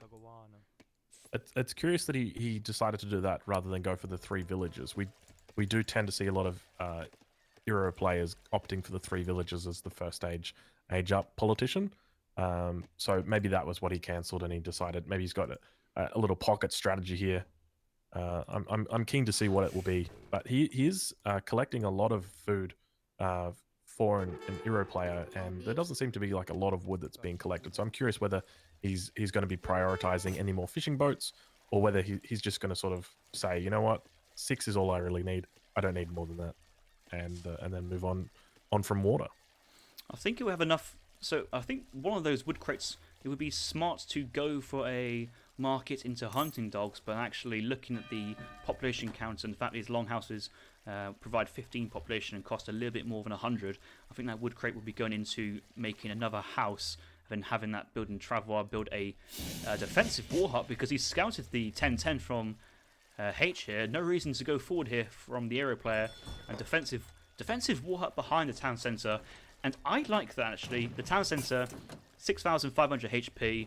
It's curious that he decided to do that rather than go for the 3 villages. We do tend to see a lot of Euro players opting for the 3 villages as the first age up politician. So maybe that was what he cancelled, and he decided maybe he's got a little pocket strategy here. I'm keen to see what it will be, but he is collecting a lot of food for an Euro player, and there doesn't seem to be like a lot of wood that's being collected. So I'm curious whether he's going to be prioritizing any more fishing boats, or whether he's just going to sort of say, you know what, 6 is all I really need. I don't need more than that, and then move on from water. I think he'll have enough. So I think one of those wood crates, it would be smart to go for a market into hunting dogs, but actually looking at the population count and the fact these longhouses provide 15 population and cost a little bit more than 100, I think that wood crate would be going into making another house and then having that build and travel build a defensive war hut, because he scouted the 10-10 from Haitch here. No reason to go forward here from the aero player, and defensive war hut behind the town centre. And I like that, actually. The town centre, 6,500 HP,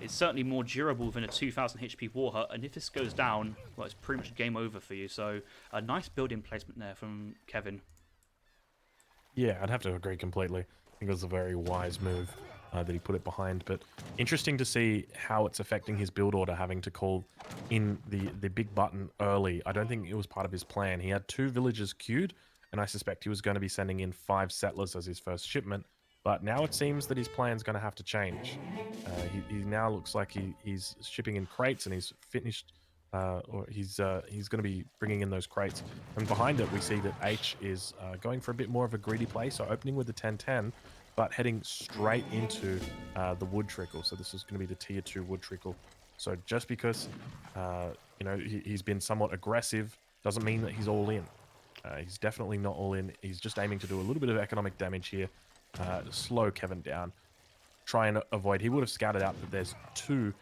is certainly more durable than a 2,000 HP war hut. And if this goes down, well, it's pretty much game over for you. So a nice building placement there from Kévin. Yeah, I'd have to agree completely. I think it was a very wise move that he put it behind. But interesting to see how it's affecting his build order, having to call in the big button early. I don't think it was part of his plan. He had 2 villages queued, and I suspect he was going to be sending in 5 settlers as his first shipment. But now it seems that his plan's going to have to change. He now looks like he's shipping in crates, and he's finished, or he's going to be bringing in those crates. And behind it, we see that H is going for a bit more of a greedy play, so opening with the 10-10, but heading straight into the wood trickle. So this is going to be the tier 2 wood trickle. So just because he's been somewhat aggressive doesn't mean that he's all in. He's definitely not all in. He's just aiming to do a little bit of economic damage here to slow Kévin down. Try and avoid. He would have scouted out that there's 2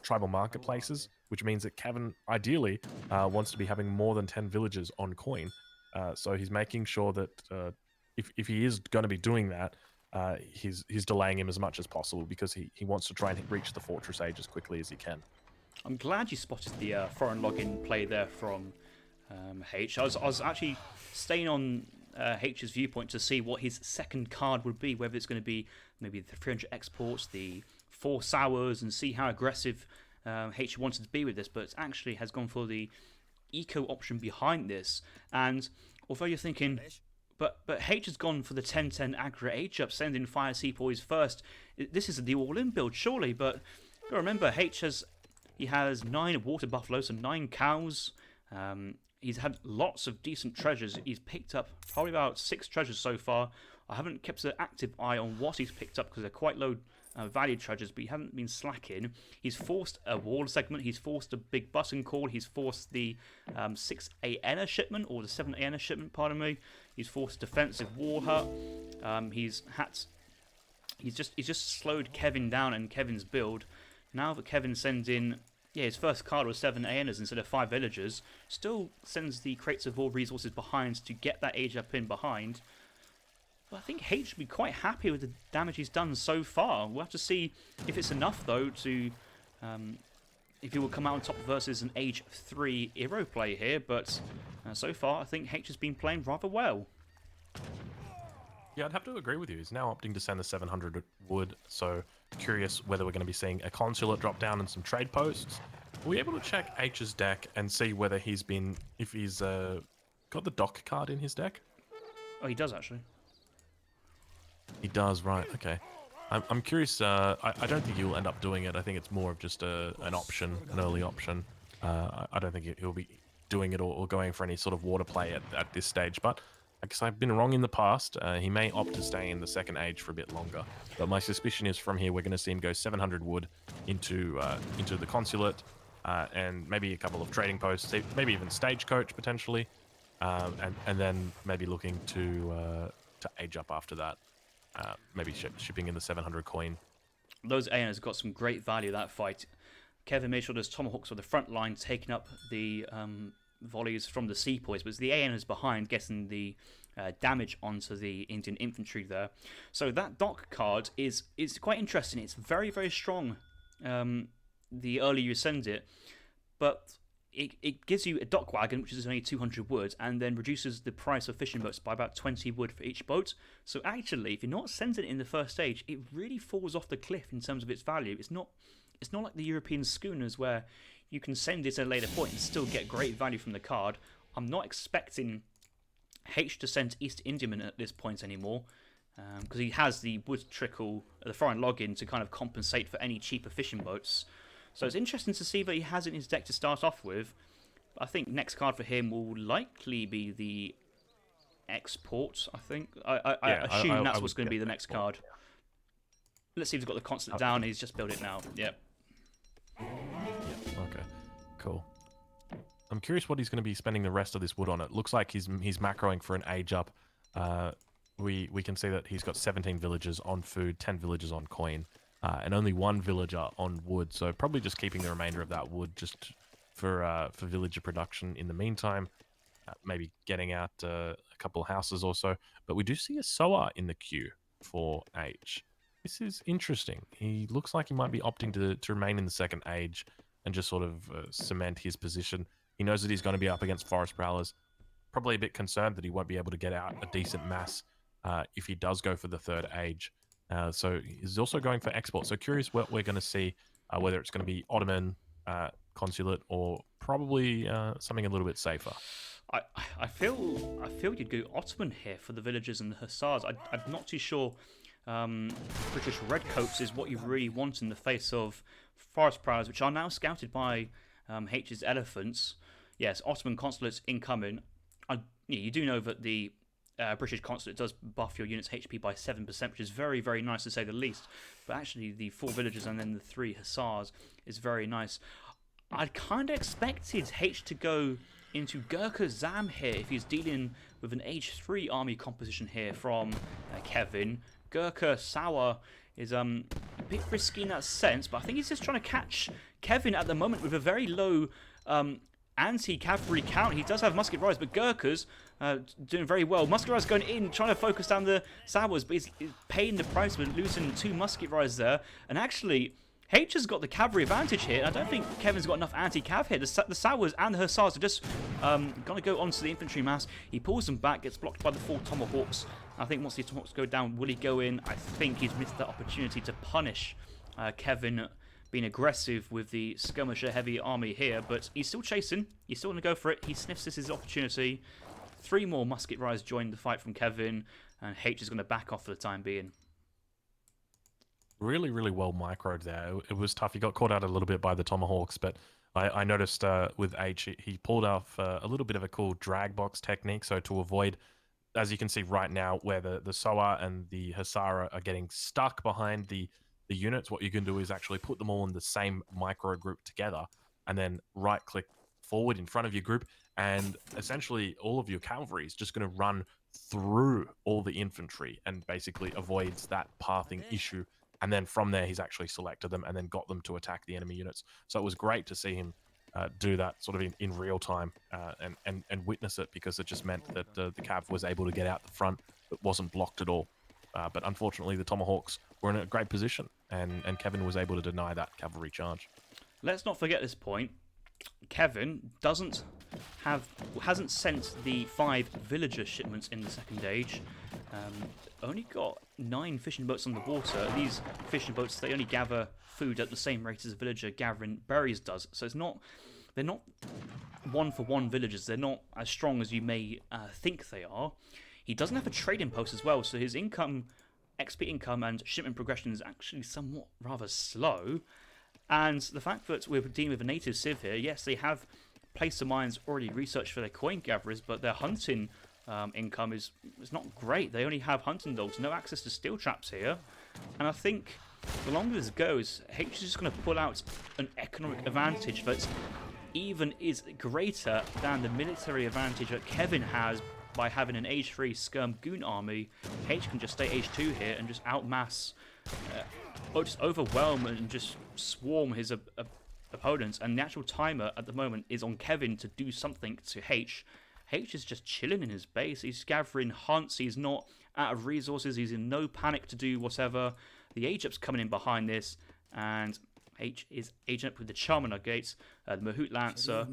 tribal marketplaces, which means that Kévin ideally wants to be having more than 10 villages on coin. So he's making sure that if he is going to be doing that, he's delaying him as much as possible, because he wants to try and reach the fortress age as quickly as he can. I'm glad you spotted the foreign login play there from Haitch. I was actually staying on Haitch's viewpoint to see what his second card would be, whether it's going to be maybe the 300 exports, the 4 sours, and see how aggressive Haitch wanted to be with this, but it actually has gone for the eco option behind this. And although you're thinking, but Haitch has gone for the 10-10 aggro age up, sending fire sepoys first. This is the all-in build, surely, but you gotta remember, Haitch has 9 water buffaloes and 9 cows. He's had lots of decent treasures. He's picked up probably about 6 treasures so far. I haven't kept an active eye on what he's picked up because they're quite low value treasures, but he hasn't been slacking. He's forced a wall segment. He's forced a big button call. He's forced the 6 ANA shipment, or the 7 ANA shipment, pardon me. He's forced defensive wall hut. He's just slowed Kévin down and Kevin's build. Now that Kévin sends in, his first card was 7 ANAs instead of 5 villagers, still sends the crates of all resources behind to get that age up in behind. But I think Haitch should be quite happy with the damage he's done so far. We'll have to see if it's enough, though, to if he will come out on top versus an age 3 hero play here. But so far, I think Haitch has been playing rather well. Yeah, I'd have to agree with you. He's now opting to send the 700 wood, so curious whether we're going to be seeing a consulate drop down and some trade posts. Are we able to check H's deck and see whether he's been, if he's got the dock card in his deck? Oh, he does actually. He does, right? Okay. I'm curious. I don't think he'll end up doing it. I think it's more of just an option, an early option. I don't think he'll be doing it or going for any sort of water play at this stage. But I guess I've been wrong in the past. He may opt to stay in the second age for a bit longer. But my suspicion is from here we're going to see him go 700 wood into the consulate and maybe a couple of trading posts, maybe even stagecoach potentially, and then maybe looking to age up after that. Maybe shipping in the 700 coin. Those ANs got some great value that fight. Kévin made sure those tomahawks were the front line, taking up the volleys from the sepoys, but it's the ANs behind getting the damage onto the Indian infantry there. So that dock card is quite interesting. It's very, very strong the earlier you send it, but it gives you a dock wagon, which is only 200 wood, and then reduces the price of fishing boats by about 20 wood for each boat. So actually, if you're not sending it in the first stage, it really falls off the cliff in terms of its value. It's not like the European schooners where you can send it at a later point and still get great value from the card. I'm not expecting H to send East Indiaman at this point anymore, because he has the wood trickle, the foreign login, to kind of compensate for any cheaper fishing boats. So it's interesting to see that he has it in his deck to start off with. I think next card for him will likely be the export, I think. I assume that's what's going to be the next card. Let's see if he's got the constant down. He's just built it now. Yep. Okay, cool. I'm curious what he's going to be spending the rest of this wood on. It looks like he's macroing for an age up. We can see that he's got 17 villagers on food, 10 villagers on coin. And only 1 villager on wood, so probably just keeping the remainder of that wood just for villager production in the meantime. Maybe getting out a couple of houses or so. But we do see a sower in the queue for H. This is interesting. He looks like he might be opting to remain in the second age and just sort of cement his position. He knows that he's going to be up against forest prowlers. Probably a bit concerned that he won't be able to get out a decent mass if he does go for the third age. So he's also going for export. So curious what we're going to see, whether it's going to be Ottoman, consulate, or probably something a little bit safer. I feel you'd go Ottoman here for the villagers and the hussars. I'm not too sure British redcoats is what you really want in the face of forest prowlers, which are now scouted by H's elephants. Yes, Ottoman consulates incoming. You do know that the British consulate does buff your unit's HP by 7%, which is very, very nice to say the least. But actually, the 4 villagers and then the 3 hussars is very nice. I'd kind of expected H to go into Gurkha Zam here if he's dealing with an age 3 army composition here from Kévin. Gurkha Sour is a bit risky in that sense, but I think he's just trying to catch Kévin at the moment with a very low anti-cavalry count. He does have musket rise, but Gurkhas doing very well. Musket rise going in, trying to focus down the Sours, but he's paying the price with losing 2 musket rise there. And actually, H has got the cavalry advantage here. I don't think Kevin's got enough anti-cav here. The Sours and the Hussars are just going to go onto the infantry mass. He pulls them back, gets blocked by the 4 Tomahawks. I think once the Tomahawks go down, will he go in? I think he's missed that opportunity to punish Kévin being aggressive with the skirmisher heavy army here, but he's still chasing. He's still going to go for it. He sniffs this as his opportunity. 3 more musket rise join the fight from Kévin, and H is going to back off for the time being. Really, really well microed there. It was tough. He got caught out a little bit by the Tomahawks, but I noticed with H, he pulled off a little bit of a cool drag box technique. So to avoid, as you can see right now, where the Soa and the Hasara are getting stuck behind the units, what you can do is actually put them all in the same micro group together, and then right click forward in front of your group, and essentially all of your cavalry is just going to run through all the infantry and basically avoids that pathing issue. And then from there, he's actually selected them and then got them to attack the enemy units. So it was great to see him do that sort of in real time and witness it, because it just meant that the cav was able to get out the front but wasn't blocked at all. But unfortunately, the Tomahawks were in a great position, and Kévin was able to deny that cavalry charge. Let's not forget this point. Kévin hasn't sent the 5 villager shipments in the second age. Only got 9 fishing boats on the water. These fishing boats, they only gather food at the same rate as a villager gathering berries does. So they're not one-for-one villagers. They're not as strong as you may think they are. He doesn't have a trading post as well, so his income, XP income and shipment progression is actually somewhat rather slow. And the fact that we're dealing with a native civ here, yes, they have placed the mines already researched for their coin gatherers, but their hunting income is not great. They only have hunting dogs, no access to steel traps here. And I think the longer this goes, H is just going to pull out an economic advantage that even is greater than the military advantage that Kévin has by having an age 3 skirm goon army. H can just stay age 2 here and just outmass, or just overwhelm and just swarm his opponents. And the actual timer at the moment is on Kévin to do something to H. H is just chilling in his base. He's gathering hunts. He's not out of resources. He's in no panic to do whatever. The Age-Up's coming in behind this, and H is aging up with the Charmander Gates, the Mahout Lancer,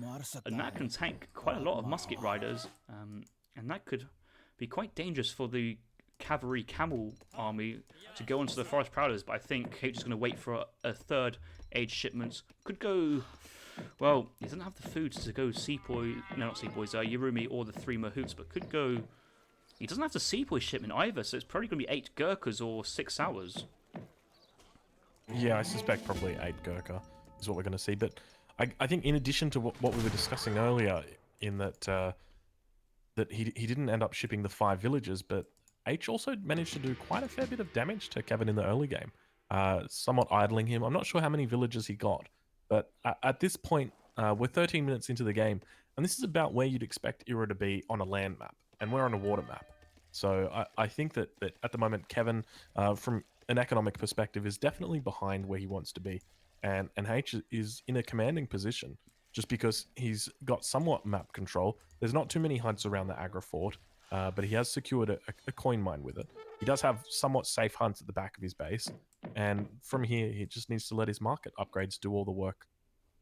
and that can tank quite a lot of musket riders, and that could be quite dangerous for the cavalry camel army to go onto the Forest Prowlers. But I think H is going to wait for a third age shipment. Could go, well, he doesn't have the food to go Sepoy, no, not Sepoys, Yarumi or the 3 Mahouts, but could go, he doesn't have the Sepoy shipment either, so it's probably going to be 8 Gurkhas or 6 Hours. Yeah, I suspect probably 8 Gurkha is what we're going to see. But I think in addition to what we were discussing earlier, in that that he didn't end up shipping the 5 villages, but H also managed to do quite a fair bit of damage to Kévin in the early game, somewhat idling him. I'm not sure how many villages he got, but at this point, we're 13 minutes into the game, and this is about where you'd expect Ira to be on a land map, and we're on a water map. So I think that at the moment, Kévin, from an economic perspective, is definitely behind where he wants to be, and H is in a commanding position just because he's got somewhat map control. There's not too many hunts around the Agra Fort, but he has secured a coin mine with it. He does have somewhat safe hunts at the back of his base, and from here, he just needs to let his market upgrades do all the work.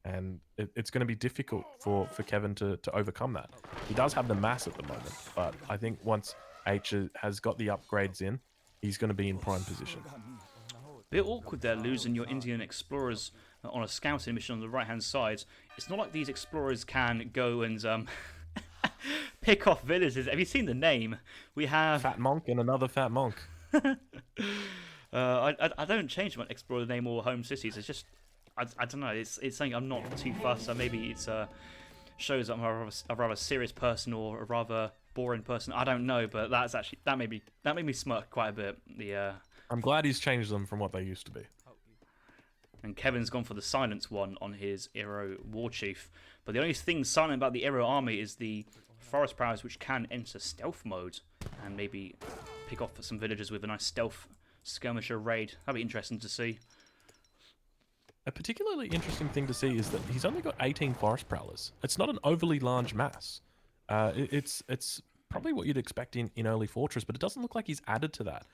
And it's going to be difficult for Kévin to overcome that. He does have the mass at the moment, but I think once H has got the upgrades in, he's going to be in prime position. Bit awkward there, losing your Indian explorers on a scouting mission on the right-hand side. It's not like these explorers can go and pick off villages. Have you seen the name? We have Fat Monk and another Fat Monk. I don't change my explorer name or home cities. It's just I don't know. It's something I'm not too fussed. So maybe it's shows that I'm a rather serious person or a rather boring person. I don't know, but that's actually that made me smirk quite a bit. I'm glad he's changed them from what they used to be. And Kevin's gone for the silence one on his Iro War Chief. But the only thing silent about the Iro army is the Forest Prowlers, which can enter stealth mode and maybe pick off some villagers with a nice stealth skirmisher raid. That'd be interesting to see. A particularly interesting thing to see is that he's only got 18 Forest Prowlers. It's not an overly large mass. It's probably what you'd expect in early Fortress, but it doesn't look like he's added to that.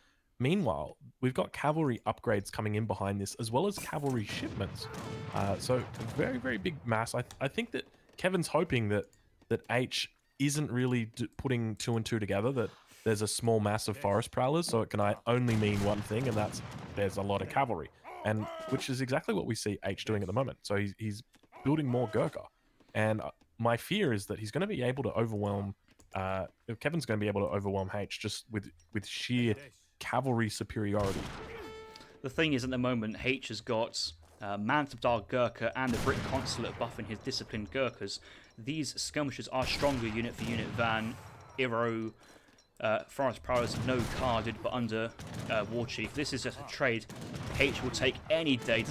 Meanwhile, we've got cavalry upgrades coming in behind this, as well as cavalry shipments. So a very, very big mass. I think that Kevin's hoping that H isn't really putting 2 and 2 together, that there's a small mass of Forest Prowlers, so it can only mean one thing, and that's there's a lot of cavalry. And which is exactly what we see H doing at the moment. So he's building more Gurkha. And my fear is that he's going to be able to overwhelm, Kevin's going to be able to overwhelm H just with sheer cavalry superiority. The thing is, at the moment, H has got Mantabdar Gurkha and the Brit Consulate buffing his disciplined Gurkhas. These skirmishers are stronger unit for unit than Iro, Forest Prowlers, no carded, but under War Chief. This is just a trade Haitch will take any day.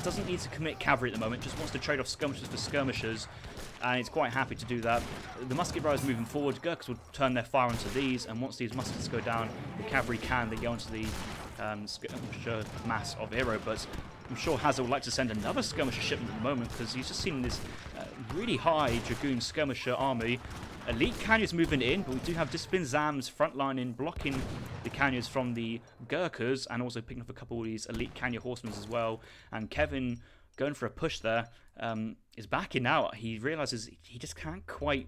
Doesn't need to commit cavalry at the moment. Just wants to trade off skirmishers for skirmishers, and he's quite happy to do that. The musket riders moving forward. Gurkhas will turn their fire onto these, and once these muskets go down, the cavalry can then go onto the skirmisher mass of Iro. But I'm sure Hazel would like to send another skirmisher shipment at the moment because he's just seen this really high Dragoon skirmisher army. Elite Canyons moving in, but we do have Disciplined Zams frontline in, blocking the Canyons from the Gurkhas, and also picking up a couple of these Elite Canyon Horsemen as well. And Kévin, going for a push there, is backing out. He realizes he just can't quite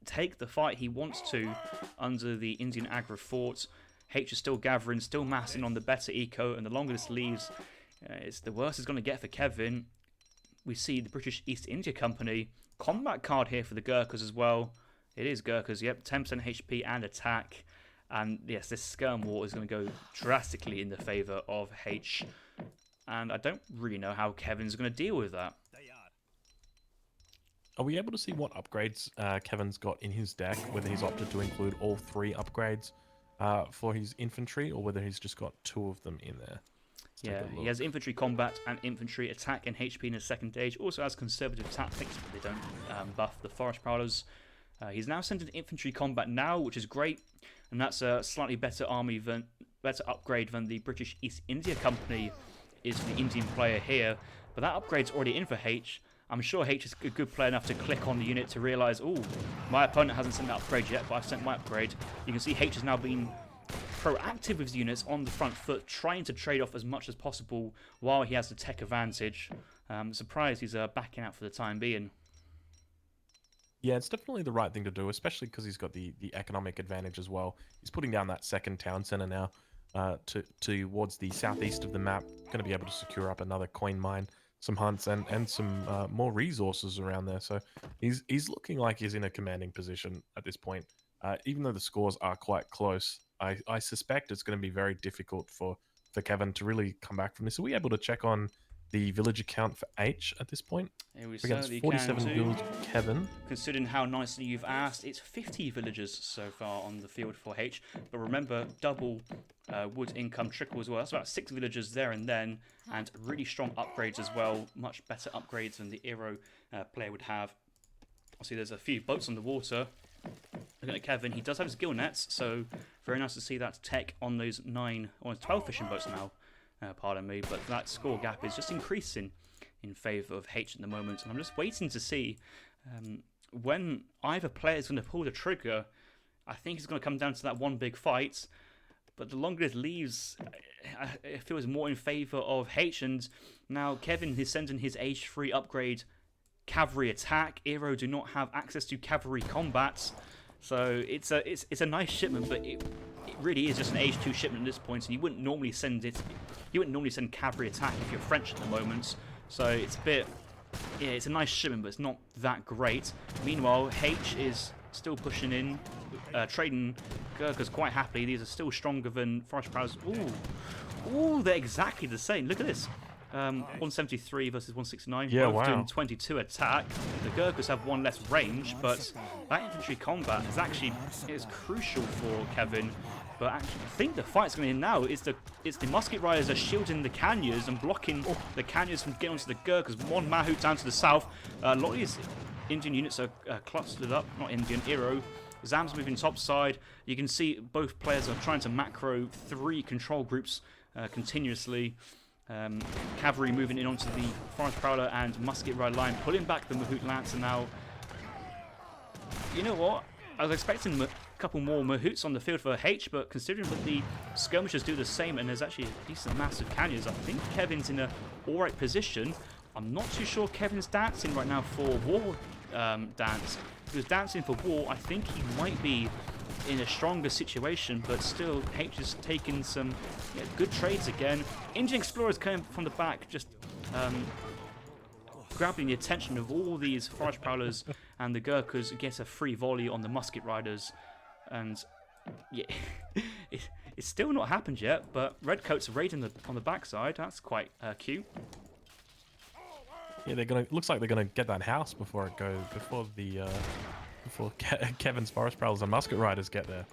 take the fight he wants to under the Indian Agra fort. Haitch is still gathering, still massing on the better eco, and the longer this leaves, the worse it's going to get for Kévin. We see the British East India Company combat card here for the Gurkhas as well. It is Gurkhas, yep, 10% HP and attack. And yes, this skirm war is going to go drastically in the favour of Haitch. And I don't really know how Kevin's going to deal with that. Are we able to see what upgrades Kevin's got in his deck, whether he's opted to include all 3 upgrades for his infantry, or whether he's just got 2 of them in there? Yeah, he has infantry combat and infantry attack and HP in his second stage. Also has conservative tactics, but they don't buff the Forest Prowlers. He's now sent an infantry combat now, which is great, and that's a slightly better better upgrade than the British East India Company is for the Indian player here. But that upgrade's already in for Haitch. I'm sure Haitch is a good player enough to click on the unit to realise, oh, my opponent hasn't sent that upgrade yet, but I've sent my upgrade. You can see Haitch has now been proactive with his units on the front foot, trying to trade off as much as possible while he has the tech advantage. Surprised he's backing out for the time being. Yeah, it's definitely the right thing to do, especially because he's got the economic advantage as well. He's putting down that second town centre now towards the southeast of the map. Going to be able to secure up another coin mine, some hunts, and some more resources around there. So he's looking like he's in a commanding position at this point. Even though the scores are quite close, I suspect it's going to be very difficult for Kévin to really come back from this. Are we able to check on the villager count for H at this point? Yeah, we Against certainly 47 can villages, Kévin. Considering how nicely you've asked, it's 50 villagers so far on the field for H. But remember, double wood income trickle as well. That's about 6 villagers there and then, and really strong upgrades as well. Much better upgrades than the Iro player would have. See, there's a few boats on the water. Looking at Kévin, he does have his gill nets, so very nice to see that tech on those 12 fishing boats now. Pardon me, but that score gap is just increasing in favour of Haitch at the moment, and I'm just waiting to see when either player is going to pull the trigger. I think it's going to come down to that one big fight, but the longer it leaves, it feels more in favour of Haitch. And now Kévin is sending his age 3 upgrade cavalry attack. Iro do not have access to cavalry combats, so it's a nice shipment, but it really is just an age 2 shipment at this point, and you wouldn't normally send it. You wouldn't normally send cavalry attack if you're French at the moment, so it's a bit, yeah, it's a nice shipment, but it's not that great. Meanwhile, Haitch is still pushing in, trading Gurkhas quite happily. These are still stronger than Forest Prowlers. Ooh, they're exactly the same. Look at this. 173 versus 169. Yeah, both wow. doing 22 attack. The Gurkhas have 1 less range, but that infantry combat is crucial for Kévin. But actually, I think the fight's going in now. It's the musket riders are shielding the Canyons and blocking the Canyons from getting onto the Gurkhas. One Mahout down to the south. A lot of these Indian units are clustered up. Not Indian, Iro. Zam's moving topside. You can see both players are trying to macro 3 control groups continuously. Cavalry moving in onto the Forest Prowler and musket rider line, pulling back the Mahout Lancer now. You know what? I was expecting a couple more Mahouts on the field for Haitch, but considering that the skirmishers do the same and there's actually a decent mass of Canyons, I think Kevin's in a alright position. I'm not too sure Kevin's dancing right now for war dance. If he was dancing for war, I think he might be in a stronger situation, but still Haitch is taking some good trades again. Indian explorers coming from the back, just grabbing the attention of all these Forest Prowlers, and the Gurkhas get a free volley on the musket riders. And yeah, it's still not happened yet, but Redcoats are raiding on the backside. That's quite cute. Yeah, they're gonna. Looks like they're gonna get that house before it goes. Before Kevin's Forest Prowlers and Musket Riders get there.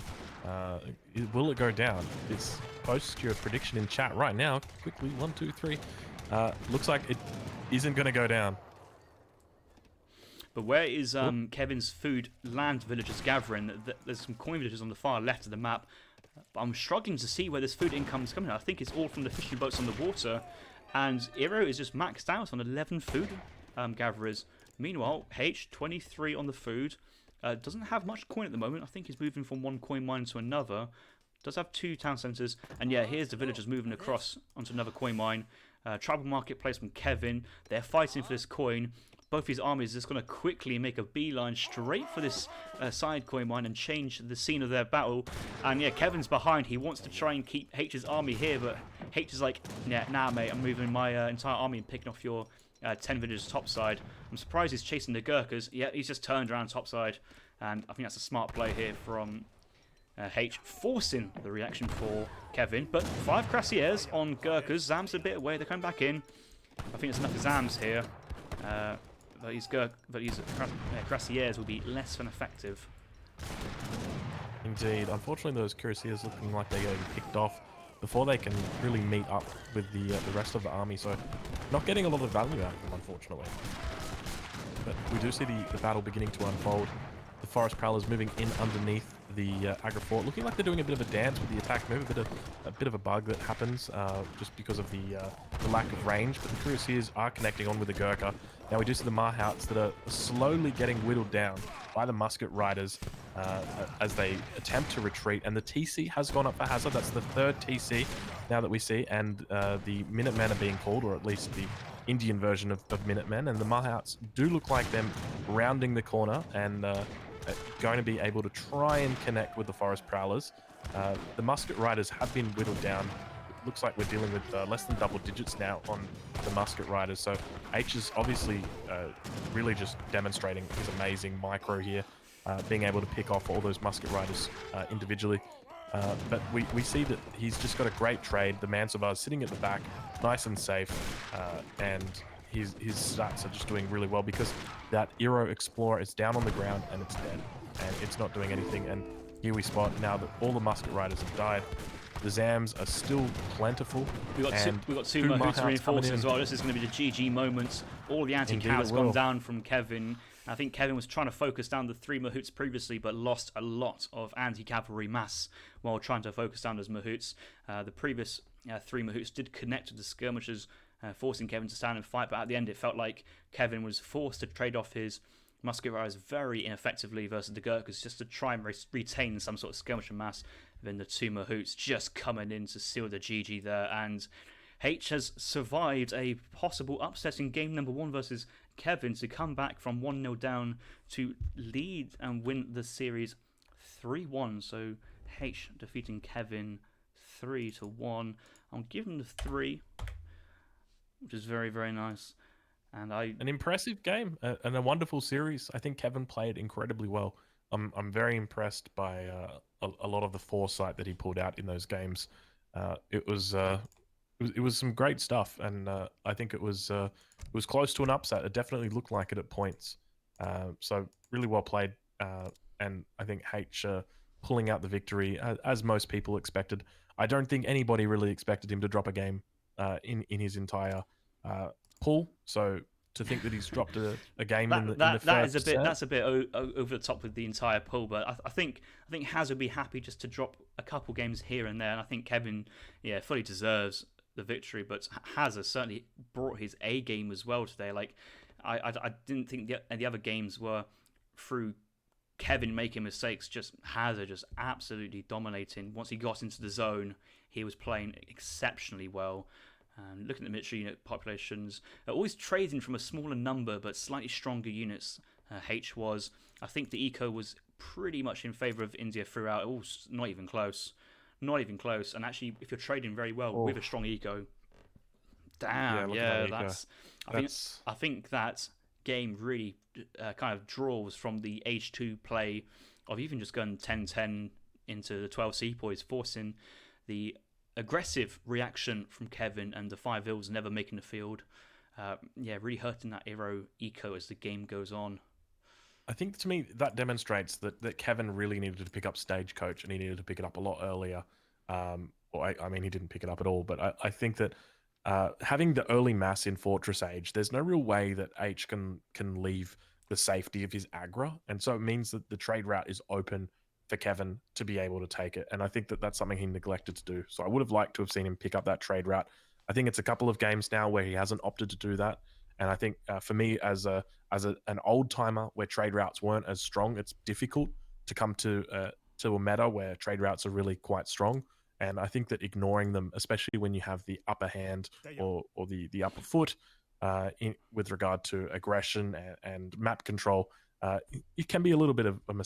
Will it go down? It's post your prediction in chat right now. Quickly, 1, 2, 3. Looks like it isn't gonna go down. But where is Kevin's food land villagers gathering? There's some coin villages on the far left of the map. But I'm struggling to see where this food income is coming. I think it's all from the fishing boats on the water. And Iro is just maxed out on 11 food gatherers. Meanwhile, Haitch, 23 on the food. Doesn't have much coin at the moment. I think he's moving from one coin mine to another. Does have 2 town centres. And yeah, here's the villagers moving across onto another coin mine. Tribal marketplace from Kévin. They're fighting for this coin. Both his armies are just going to quickly make a beeline straight for this side coin mine and change the scene of their battle. And yeah, Kevin's behind. He wants to try and keep H's army here, but H is like, yeah, nah, mate, I'm moving my entire army and picking off your 10 villagers topside. I'm surprised he's chasing the Gurkhas. Yeah, he's just turned around topside. And I think that's a smart play here from H, forcing the reaction for Kévin. But 5 Crassiers on Gurkhas. Zam's a bit away. They're coming back in. I think there's enough Zams here. But these Crassiers will be less than effective. Indeed. Unfortunately, those Cuirassiers looking like they're getting picked off before they can really meet up with the rest of the army. So not getting a lot of value out of them, unfortunately. But we do see the battle beginning to unfold. The Forest Prowlers moving in underneath the Agra Fort, looking like they're doing a bit of a dance with the attack move, a bit of a bug that happens just because of the lack of range. But the Cuirassiers are connecting on with the Gurkha. Now we do see the Mahouts that are slowly getting whittled down by the Musket Riders as they attempt to retreat. And the TC has gone up for Hazard. That's the 3rd TC now that we see. And the Minutemen are being called, or at least the Indian version of Minutemen. And the Mahouts do look like them rounding the corner and going to be able to try and connect with the Forest Prowlers. The Musket Riders have been whittled down. It looks like we're dealing with less than double digits now on the Musket Riders. So H is obviously really just demonstrating his amazing micro here, being able to pick off all those Musket Riders individually. But we see that he's just got a great trade. The Mansavar is sitting at the back, nice and safe, and his stats are just doing really well because that Eero Explorer is down on the ground and it's dead, and it's not doing anything. And here we spot now that all the Musket Riders have died. The Zams are still plentiful. We got two Mahouts reinforcing as well. This is going to be the GG moment. All the anti-cav has gone down from Kévin. I think Kévin was trying to focus down the 3 Mahouts previously, but lost a lot of anti-cavalry mass while trying to focus down those Mahouts. The previous 3 Mahouts did connect with the skirmishers, forcing Kévin to stand and fight, but at the end it felt like Kévin was forced to trade off his Musket Riders very ineffectively versus the Gurkhas just to try and retain some sort of skirmisher mass. Then the 2 Mahouts just coming in to seal the GG there, and H has survived a possible upset in game number 1 versus Kévin to come back from 1-0 down to lead and win the series 3-1. So H defeating Kévin 3-1. I'll give him the 3, which is very, very nice. And an impressive game and a wonderful series. I think Kévin played incredibly well. I'm very impressed by a lot of the foresight that he pulled out in those games. It was some great stuff, and I think it was close to an upset. It definitely looked like it at points. So really well played, and I think H pulling out the victory as most people expected. I don't think anybody really expected him to drop a game in his entire pull. So to think that he's dropped a game in the first set, that's a bit over the top with the entire pull. But I think Haz would be happy just to drop a couple games here and there, and I think Kévin, fully deserves the victory. But Haz has certainly brought his A game as well today. Like I didn't think the other games were through Kévin making mistakes. Just Haz just absolutely dominating. Once he got into the zone, he was playing exceptionally well. Looking at the military unit populations, always trading from a smaller number but slightly stronger units. H was. I think the eco was pretty much in favour of India throughout. Oh, not even close. Not even close. And actually, if you're trading very well with a strong eco, damn, I think that game really kind of draws from the H2 play of even just going 10-10 into the 12 sepoys, forcing the aggressive reaction from Kévin and the 5 Ills never making the field. Yeah, really hurting that Aero eco as the game goes on. I think to me that demonstrates that Kévin really needed to pick up Stagecoach and he needed to pick it up a lot earlier. I mean, he didn't pick it up at all, but I think that having the early mass in Fortress Age, there's no real way that H can leave the safety of his Agra, and so it means that the trade route is open for Kévin to be able to take it. And I think that that's something he neglected to do. So I would have liked to have seen him pick up that trade route. I think it's a couple of games now where he hasn't opted to do that. And I think for me, an old timer where trade routes weren't as strong, it's difficult to come to a meta where trade routes are really quite strong. And I think that ignoring them, especially when you have the upper hand or the upper foot with regard to aggression and map control, it can be a little bit of a mistake.